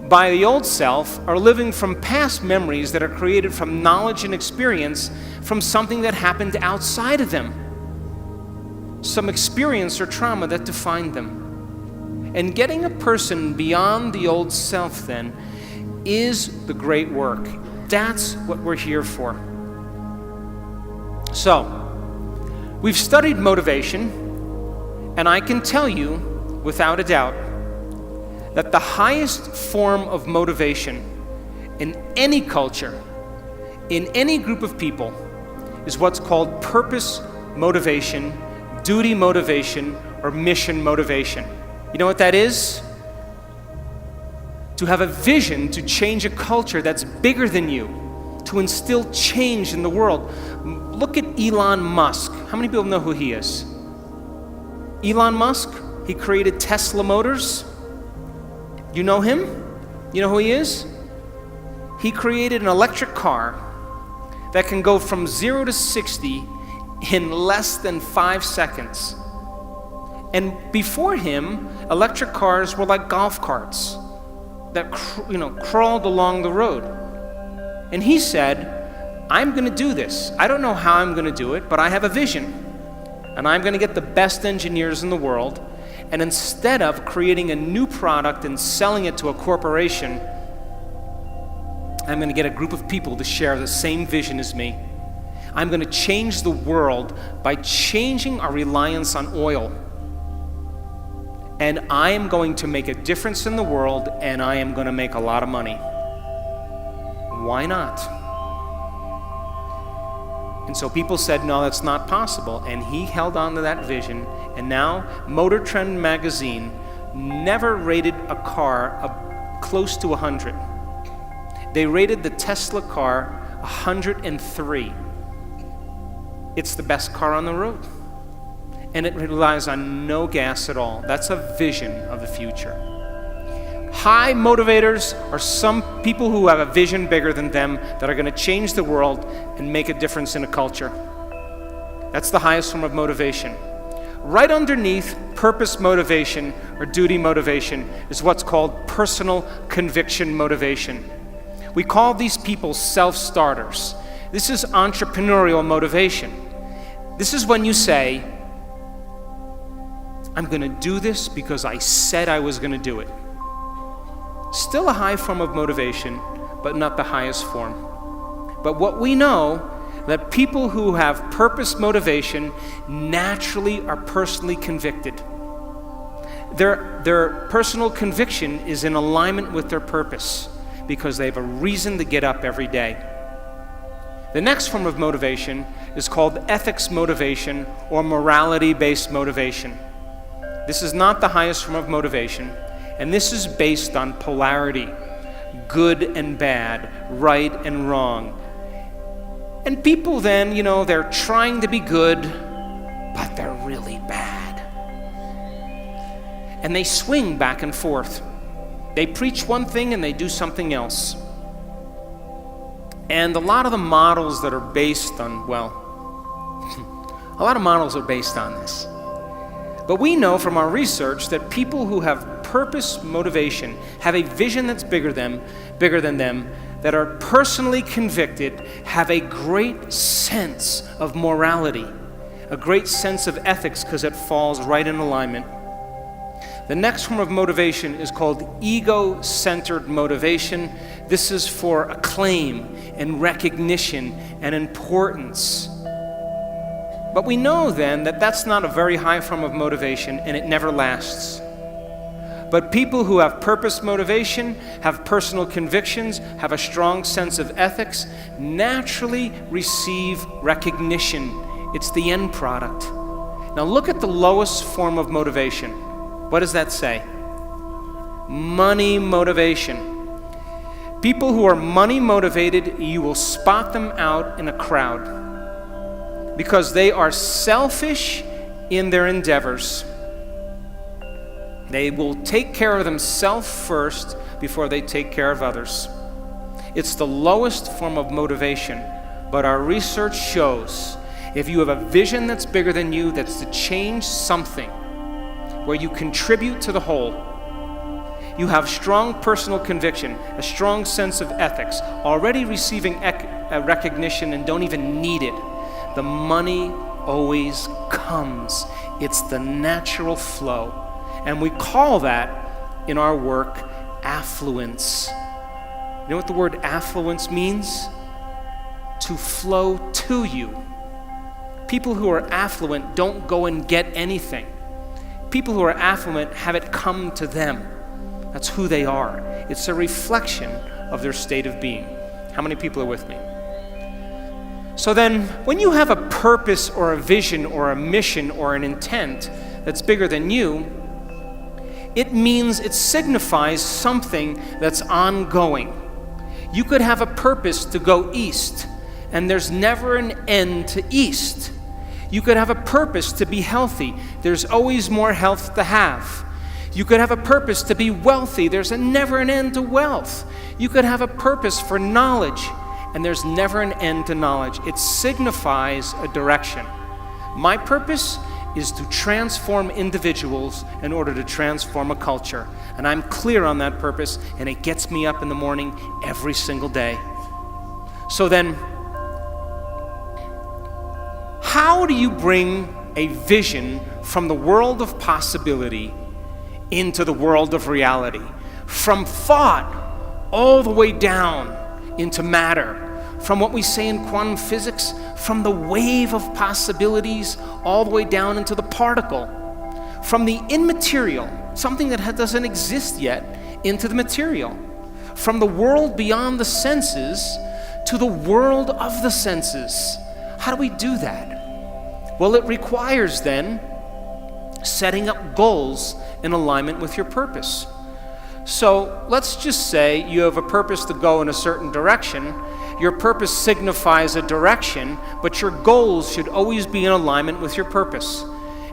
A: by the old self, are living from past memories that are created from knowledge and experience from something that happened outside of them. Some experience or trauma that defined them. And getting a person beyond the old self then is the great work. That's what we're here for. So, we've studied motivation, and I can tell you without a doubt that the highest form of motivation in any culture, in any group of people, is what's called purpose motivation, duty motivation, or mission motivation. You know what that is? To have a vision to change a culture that's bigger than you, to instill change in the world. Look at Elon Musk. How many people know who he is? Elon Musk, he created Tesla Motors. You know him? You know who he is? He created an electric car that can go from 0 to 60 in less than 5 seconds. And before him, electric cars were like golf carts that crawled along the road. And he said, I'm going to do this. I don't know how I'm going to do it, but I have a vision. And I'm going to get the best engineers in the world. And instead of creating a new product and selling it to a corporation, I'm going to get a group of people to share the same vision as me. I'm going to change the world by changing our reliance on oil. And I am going to make a difference in the world, and I am going to make a lot of money. Why not? And so people said, no, that's not possible. And he held on to that vision. And now Motor Trend magazine never rated a car close to 100. They rated the Tesla car 103. It's the best car on the road. And it relies on no gas at all. That's a vision of the future. High motivators are some people who have a vision bigger than them that are going to change the world and make a difference in a culture. That's the highest form of motivation. Right underneath purpose motivation or duty motivation is what's called personal conviction motivation. We call these people self-starters. This is entrepreneurial motivation. This is when you say, I'm going to do this because I said I was going to do it. Still a high form of motivation, but not the highest form. But what we know, that people who have purpose motivation naturally are personally convicted. Their personal conviction is in alignment with their purpose because they have a reason to get up every day. The next form of motivation is called ethics motivation or morality-based motivation. This is not the highest form of motivation. And this is based on polarity, good and bad, right and wrong. And people then, they're trying to be good, but they're really bad. And they swing back and forth. They preach one thing and they do something else. And a lot of the models that are based on, a lot of models are based on this. But we know from our research that people who have purpose, motivation, have a vision that's bigger than them, that are personally convicted, have a great sense of morality, a great sense of ethics because it falls right in alignment. The next form of motivation is called ego-centered motivation. This is for acclaim and recognition and importance. But we know then that that's not a very high form of motivation and it never lasts. But people who have purpose motivation, have personal convictions, have a strong sense of ethics, naturally receive recognition. It's the end product. Now look at the lowest form of motivation. What does that say? Money motivation. People who are money motivated, you will spot them out in a crowd because they are selfish in their endeavors. They will take care of themselves first before they take care of others. It's the lowest form of motivation, but our research shows if you have a vision that's bigger than you, that's to change something, where you contribute to the whole, you have strong personal conviction, a strong sense of ethics, already receiving recognition and don't even need it, the money always comes. It's the natural flow. And we call that, in our work, affluence. You know what the word affluence means? To flow to you. People who are affluent don't go and get anything. People who are affluent have it come to them. That's who they are. It's a reflection of their state of being. How many people are with me? So then, when you have a purpose or a vision or a mission or an intent that's bigger than you, it means it signifies something that's ongoing. You could have a purpose to go east, and there's never an end to east. You could have a purpose to be healthy. There's always more health to have. You could have a purpose to be wealthy. There's never an end to wealth. You could have a purpose for knowledge, and there's never an end to knowledge. It signifies a direction. My purpose is to transform individuals in order to transform a culture. And I'm clear on that purpose, and it gets me up in the morning every single day. So then, how do you bring a vision from the world of possibility into the world of reality? From thought all the way down into matter. From what we say in quantum physics, from the wave of possibilities all the way down into the particle. From the immaterial, something that doesn't exist yet, into the material. From the world beyond the senses to the world of the senses. How do we do that? Well, it requires then setting up goals in alignment with your purpose. So let's just say you have a purpose to go in a certain direction. Your purpose signifies a direction, but your goals should always be in alignment with your purpose.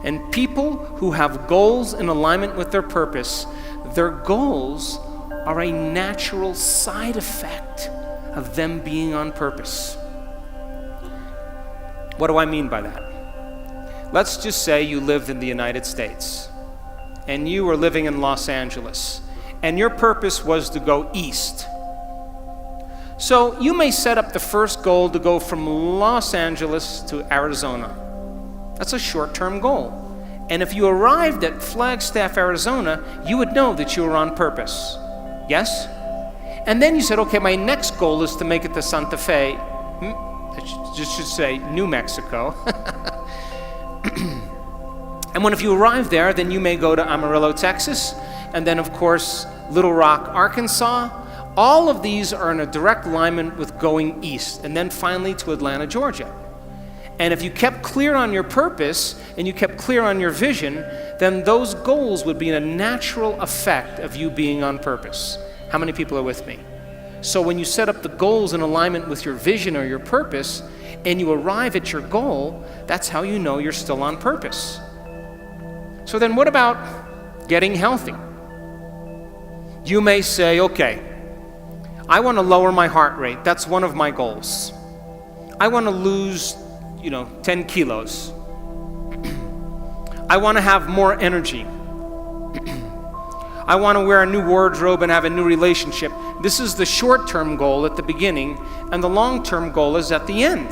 A: And people who have goals in alignment with their purpose, their goals are a natural side effect of them being on purpose. What do I mean by that? Let's just say you lived in the United States, and you were living in Los Angeles, and your purpose was to go east. So you may set up the first goal to go from Los Angeles to Arizona. That's a short-term goal. And if you arrived at Flagstaff, Arizona, you would know that you were on purpose. Yes? And then you said, okay, my next goal is to make it to Santa Fe. I just should say New Mexico. And if you arrive there, then you may go to Amarillo, Texas, and then, of course, Little Rock, Arkansas. All of these are in a direct alignment with going east, and then finally to Atlanta, Georgia. And if you kept clear on your purpose and you kept clear on your vision, then those goals would be a natural effect of you being on purpose. How many people are with me? So when you set up the goals in alignment with your vision or your purpose, and you arrive at your goal, that's how you know you're still on purpose. So then what about getting healthy? You may say, okay, I want to lower my heart rate. That's one of my goals. I want to lose, 10 kilos. I want to have more energy. I want to wear a new wardrobe and have a new relationship. This is the short-term goal at the beginning, and the long-term goal is at the end.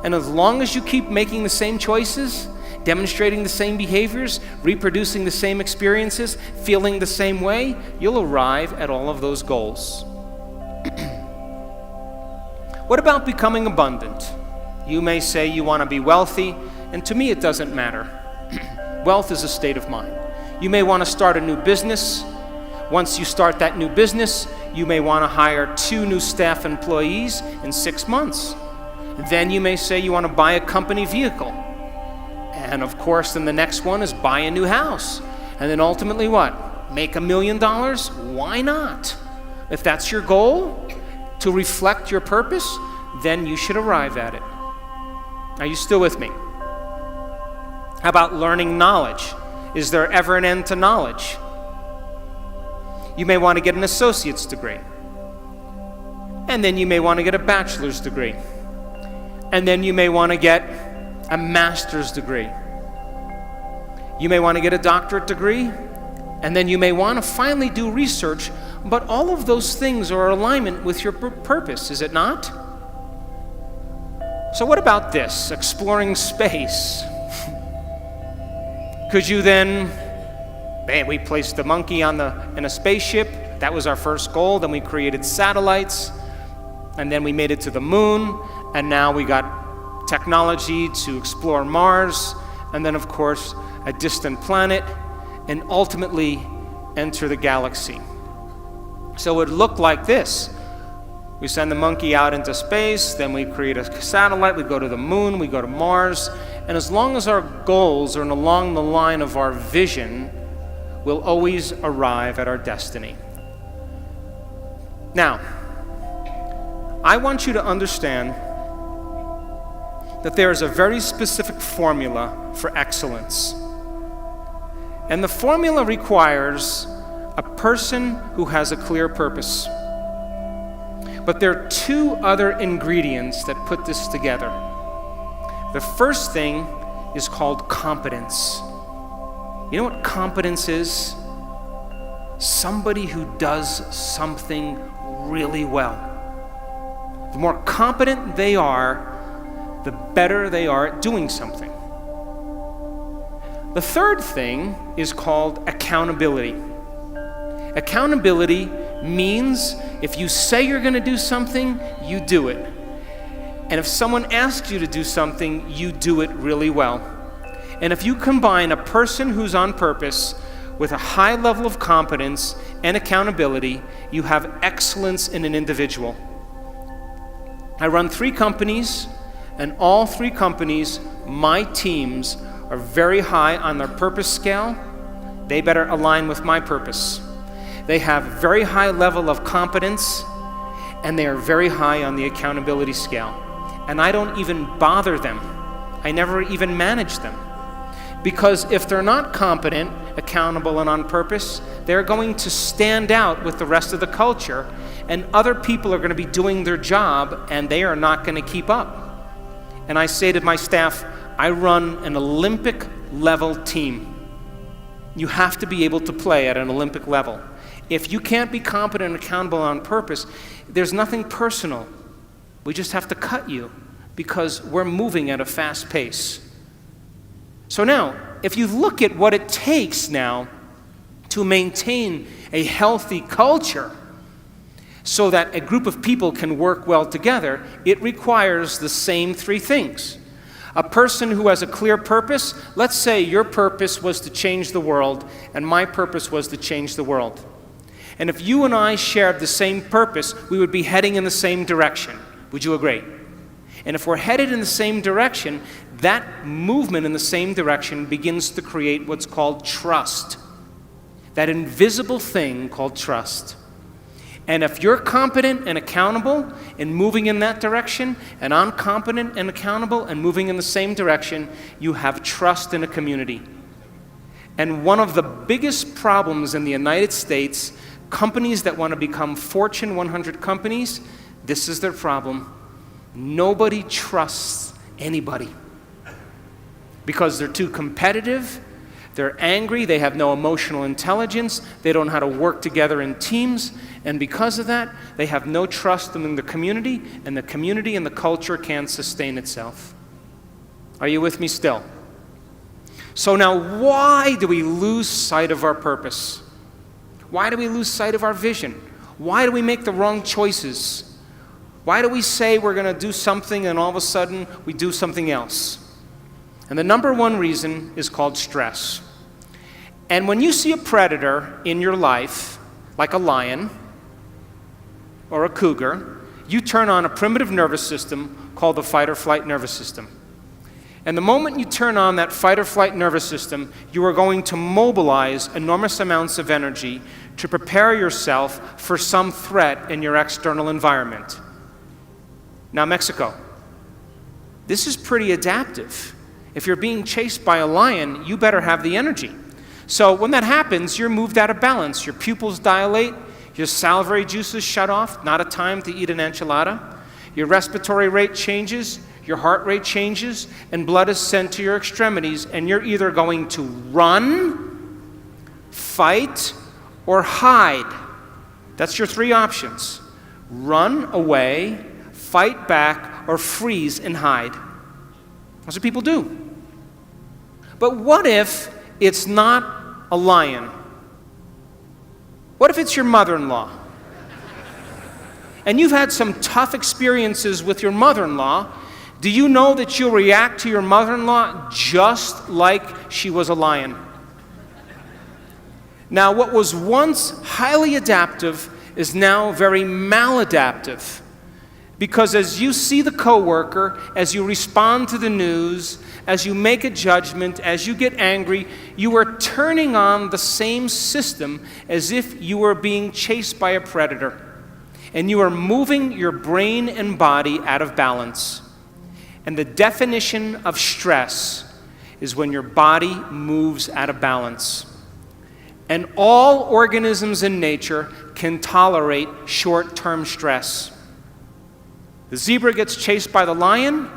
A: And as long as you keep making the same choices, demonstrating the same behaviors, reproducing the same experiences, feeling the same way, you'll arrive at all of those goals. What about becoming abundant? You may say you want to be wealthy, and to me it doesn't matter. Wealth is a state of mind. You may want to start a new business. Once you start that new business, you may want to hire 2 new staff employees in 6 months. Then you may say you want to buy a company vehicle. And of course, then the next one is buy a new house. And then ultimately what? Make $1 million? Why not? If that's your goal, to reflect your purpose, then you should arrive at it. Are you still with me? How about learning knowledge? Is there ever an end to knowledge? You may want to get an associate's degree. And then you may want to get a bachelor's degree. And then you may want to get a master's degree. You may want to get a doctorate degree. And then you may want to finally do research. But all of those things are in alignment with your purpose, is it not? So what about this? Exploring space. Could you then, we placed the monkey in a spaceship. That was our first goal. Then we created satellites. And then we made it to the moon. And now we got technology to explore Mars. And then, of course, a distant planet. And ultimately enter the galaxy. So it would look like this. We send the monkey out into space, then we create a satellite, we go to the moon, we go to Mars, and as long as our goals are along the line of our vision, we'll always arrive at our destiny. Now, I want you to understand that there is a very specific formula for excellence. And the formula requires a person who has a clear purpose. But there are 2 other ingredients that put this together. The first thing is called competence. You know what competence is? Somebody who does something really well. The more competent they are, the better they are at doing something. The third thing is called accountability. Accountability means if you say you're going to do something, you do it. And if someone asks you to do something, you do it really well. And if you combine a person who's on purpose with a high level of competence and accountability, you have excellence in an individual. I run 3 companies, and all 3 companies, my teams, are very high on their purpose scale. They better align with my purpose. They have very high level of competence, and they are very high on the accountability scale. And I don't even bother them. I never even manage them. Because if they're not competent, accountable, and on purpose, they're going to stand out with the rest of the culture, and other people are going to be doing their job, and they are not going to keep up. And I say to my staff, I run an Olympic-level team. You have to be able to play at an Olympic level. If you can't be competent and accountable on purpose, there's nothing personal. We just have to cut you because we're moving at a fast pace. So now, if you look at what it takes now to maintain a healthy culture so that a group of people can work well together, it requires the same 3 things. A person who has a clear purpose, let's say your purpose was to change the world and my purpose was to change the world. And if you and I shared the same purpose, we would be heading in the same direction. Would you agree? And if we're headed in the same direction, that movement in the same direction begins to create what's called trust. That invisible thing called trust. And if you're competent and accountable in moving in that direction, and I'm competent and accountable and moving in the same direction, you have trust in a community. And one of the biggest problems in the United States, companies that want to become Fortune 100 companies, this is their problem. Nobody trusts anybody because they're too competitive, they're angry, they have no emotional intelligence, they don't know how to work together in teams, and because of that, they have no trust in the community, and the culture can't sustain itself. Are you with me still? So now, why do we lose sight of our purpose? Why do we lose sight of our vision? Why do we make the wrong choices? Why do we say we're going to do something and all of a sudden we do something else? And the number one reason is called stress. And when you see a predator in your life, like a lion or a cougar, you turn on a primitive nervous system called the fight or flight nervous system. And the moment you turn on that fight or flight nervous system, you are going to mobilize enormous amounts of energy to prepare yourself for some threat in your external environment. Now, Mexico. This is pretty adaptive. If you're being chased by a lion, you better have the energy. So when that happens, you're moved out of balance. Your pupils dilate, your salivary juices shut off, not a time to eat an enchilada. Your respiratory rate changes, your heart rate changes, and blood is sent to your extremities, and you're either going to run, fight, or hide. That's your three options. Run away, fight back, or freeze and hide. That's what people do. But what if it's not a lion? What if it's your mother-in-law? And you've had some tough experiences with your mother-in-law. Do you know that you'll react to your mother-in-law just like she was a lion? Now, what was once highly adaptive is now very maladaptive. Because as you see the coworker, as you respond to the news, as you make a judgment, as you get angry, you are turning on the same system as if you were being chased by a predator. And you are moving your brain and body out of balance. And the definition of stress is when your body moves out of balance. And all organisms in nature can tolerate short-term stress. The zebra gets chased by the lion.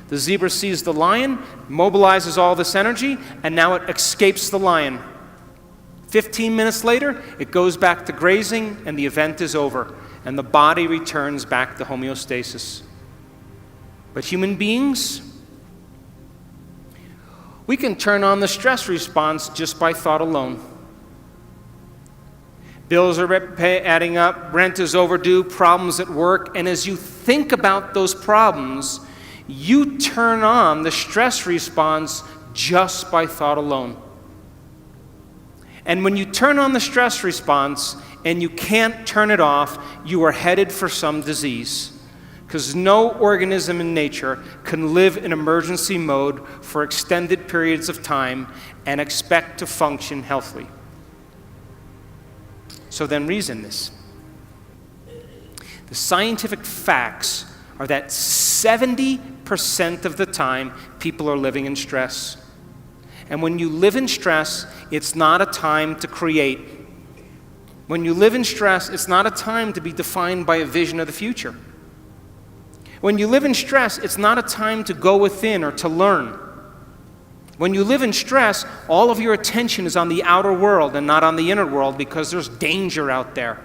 A: The zebra sees the lion, mobilizes all this energy, and now it escapes the lion. 15 minutes later, it goes back to grazing, and the event is over, and the body returns back to homeostasis. But human beings, we can turn on the stress response just by thought alone. Bills are adding up, rent is overdue, problems at work, and as you think about those problems, you turn on the stress response just by thought alone. And when you turn on the stress response and you can't turn it off, you are headed for some disease. Because no organism in nature can live in emergency mode for extended periods of time and expect to function healthily. So then reason this. The scientific facts are that 70% of the time people are living in stress. And when you live in stress, it's not a time to create. When you live in stress, it's not a time to be defined by a vision of the future. When you live in stress, it's not a time to go within or to learn. When you live in stress, all of your attention is on the outer world and not on the inner world because there's danger out there.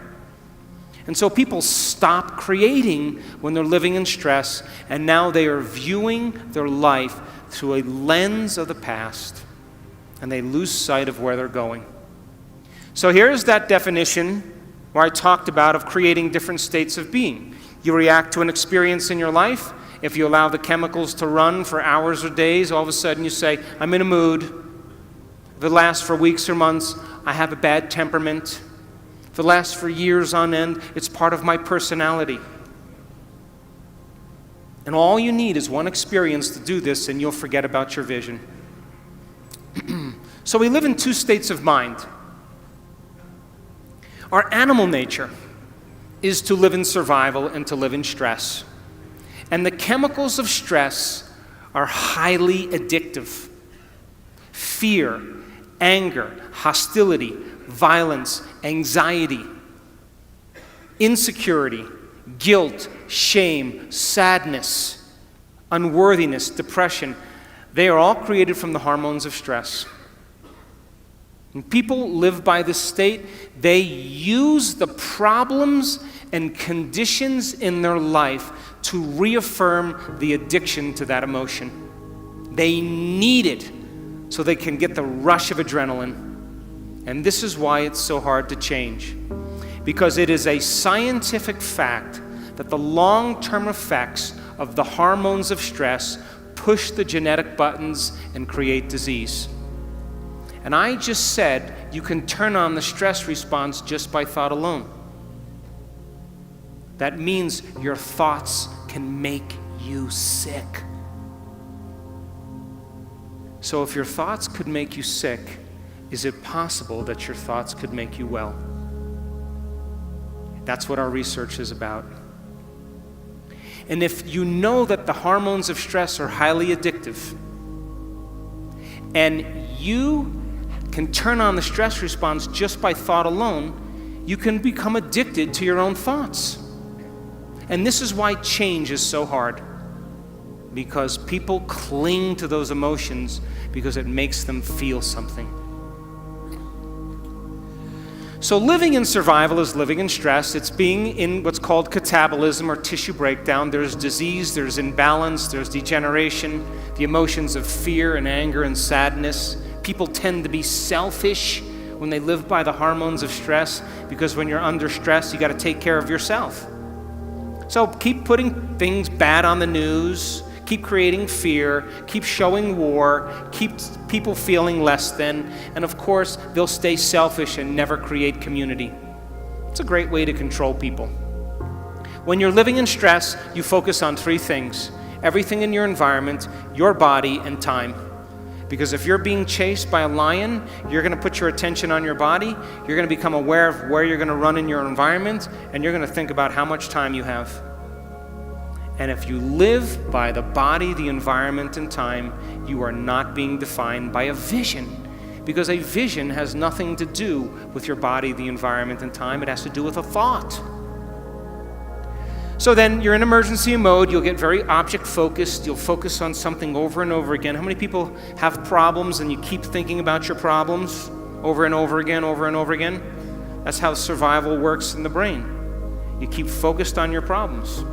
A: And so people stop creating when they're living in stress, and now they are viewing their life through a lens of the past, and they lose sight of where they're going. So here's that definition where I talked about of creating different states of being. You react to an experience in your life. If you allow the chemicals to run for hours or days, all of a sudden you say, I'm in a mood. If it lasts for weeks or months, I have a bad temperament. If it lasts for years on end, it's part of my personality. And all you need is one experience to do this, and you'll forget about your vision. So we live in two states of mind. Our animal nature is to live in survival and to live in stress. And the chemicals of stress are highly addictive. Fear, anger, hostility, violence, anxiety, insecurity, guilt, shame, sadness, unworthiness, depression, they are all created from the hormones of stress. When people live by this state, they use the problems and conditions in their life to reaffirm the addiction to that emotion. They need it so they can get the rush of adrenaline. And this is why it's so hard to change. Because it is a scientific fact that the long-term effects of the hormones of stress push the genetic buttons and create disease. And I just said you can turn on the stress response just by thought alone. That means your thoughts can make you sick. So if your thoughts could make you sick, is it possible that your thoughts could make you well? That's what our research is about. And if you know that the hormones of stress are highly addictive, and you can turn on the stress response just by thought alone, you can become addicted to your own thoughts. And this is why change is so hard. Because people cling to those emotions because it makes them feel something. So living in survival is living in stress. It's being in what's called catabolism or tissue breakdown. There's disease, there's imbalance, there's degeneration, the emotions of fear and anger and sadness. People tend to be selfish when they live by the hormones of stress, because when you're under stress, you got to take care of yourself. So keep putting things bad on the news, keep creating fear, keep showing war, keep people feeling less than, and of course, they'll stay selfish and never create community. It's a great way to control people. When you're living in stress, you focus on three things: everything in your environment, your body, and time. Because if you're being chased by a lion, you're going to put your attention on your body, you're going to become aware of where you're going to run in your environment, and you're going to think about how much time you have. And if you live by the body, the environment, and time, you are not being defined by a vision. Because a vision has nothing to do with your body, the environment, and time. It has to do with a thought. So then you're in emergency mode. You'll get very object-focused. You'll focus on something over and over again. How many people have problems and you keep thinking about your problems over and over again, over and over again? That's how survival works in the brain. You keep focused on your problems.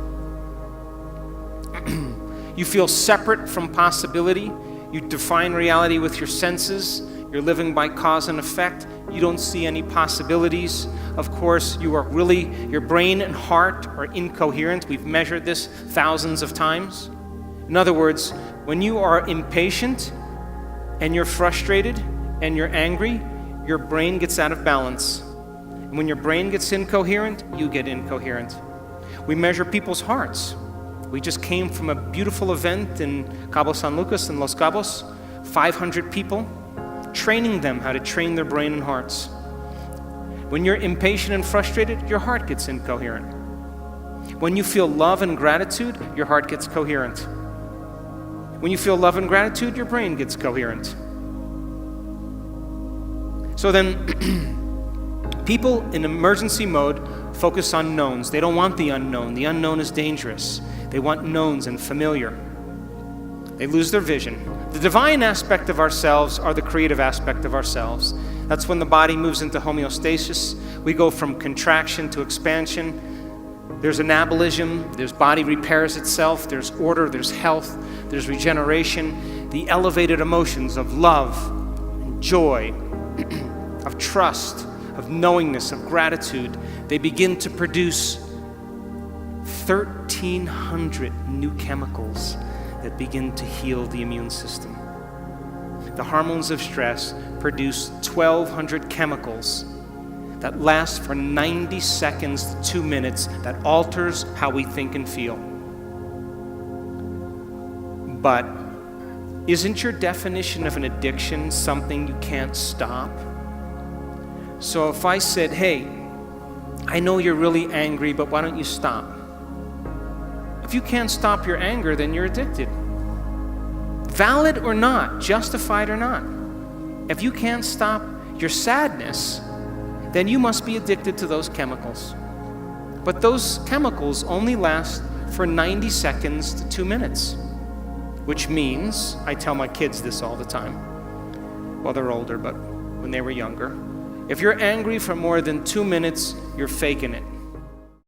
A: You feel separate from possibility. You define reality with your senses. You're living by cause and effect. You don't see any possibilities. Of course, your brain and heart are incoherent. We've measured this thousands of times. In other words, when you are impatient and you're frustrated and you're angry, your brain gets out of balance. And when your brain gets incoherent, you get incoherent. We measure people's hearts. We just came from a beautiful event in Cabo San Lucas in Los Cabos, 500 people, training them how to train their brain and hearts. When you're impatient and frustrated, your heart gets incoherent. When you feel love and gratitude, your heart gets coherent. When you feel love and gratitude, your brain gets coherent. So then, people in emergency mode focus on knowns. They don't want the unknown. The unknown is dangerous. They want knowns and familiar. They lose their vision. The divine aspect of ourselves are the creative aspect of ourselves. That's when the body moves into homeostasis. We go from contraction to expansion. There's anabolism. There's body repairs itself. There's order. There's health. There's regeneration. The elevated emotions of love and joy, of trust, of knowingness, of gratitude, they begin to produce 1,300 new chemicals that begin to heal the immune system. The hormones of stress produce 1,200 chemicals that last for 90 seconds to 2 minutes that alters how we think and feel. But isn't your definition of an addiction something you can't stop? So if I said, hey, I know you're really angry, but why don't you stop? If you can't stop your anger, then you're addicted. Valid or not, justified or not. If you can't stop your sadness, then you must be addicted to those chemicals. But those chemicals only last for 90 seconds to 2 minutes, which means, I tell my kids this all the time. Well, they're older, but when they were younger, if you're angry for more than 2 minutes, you're faking it.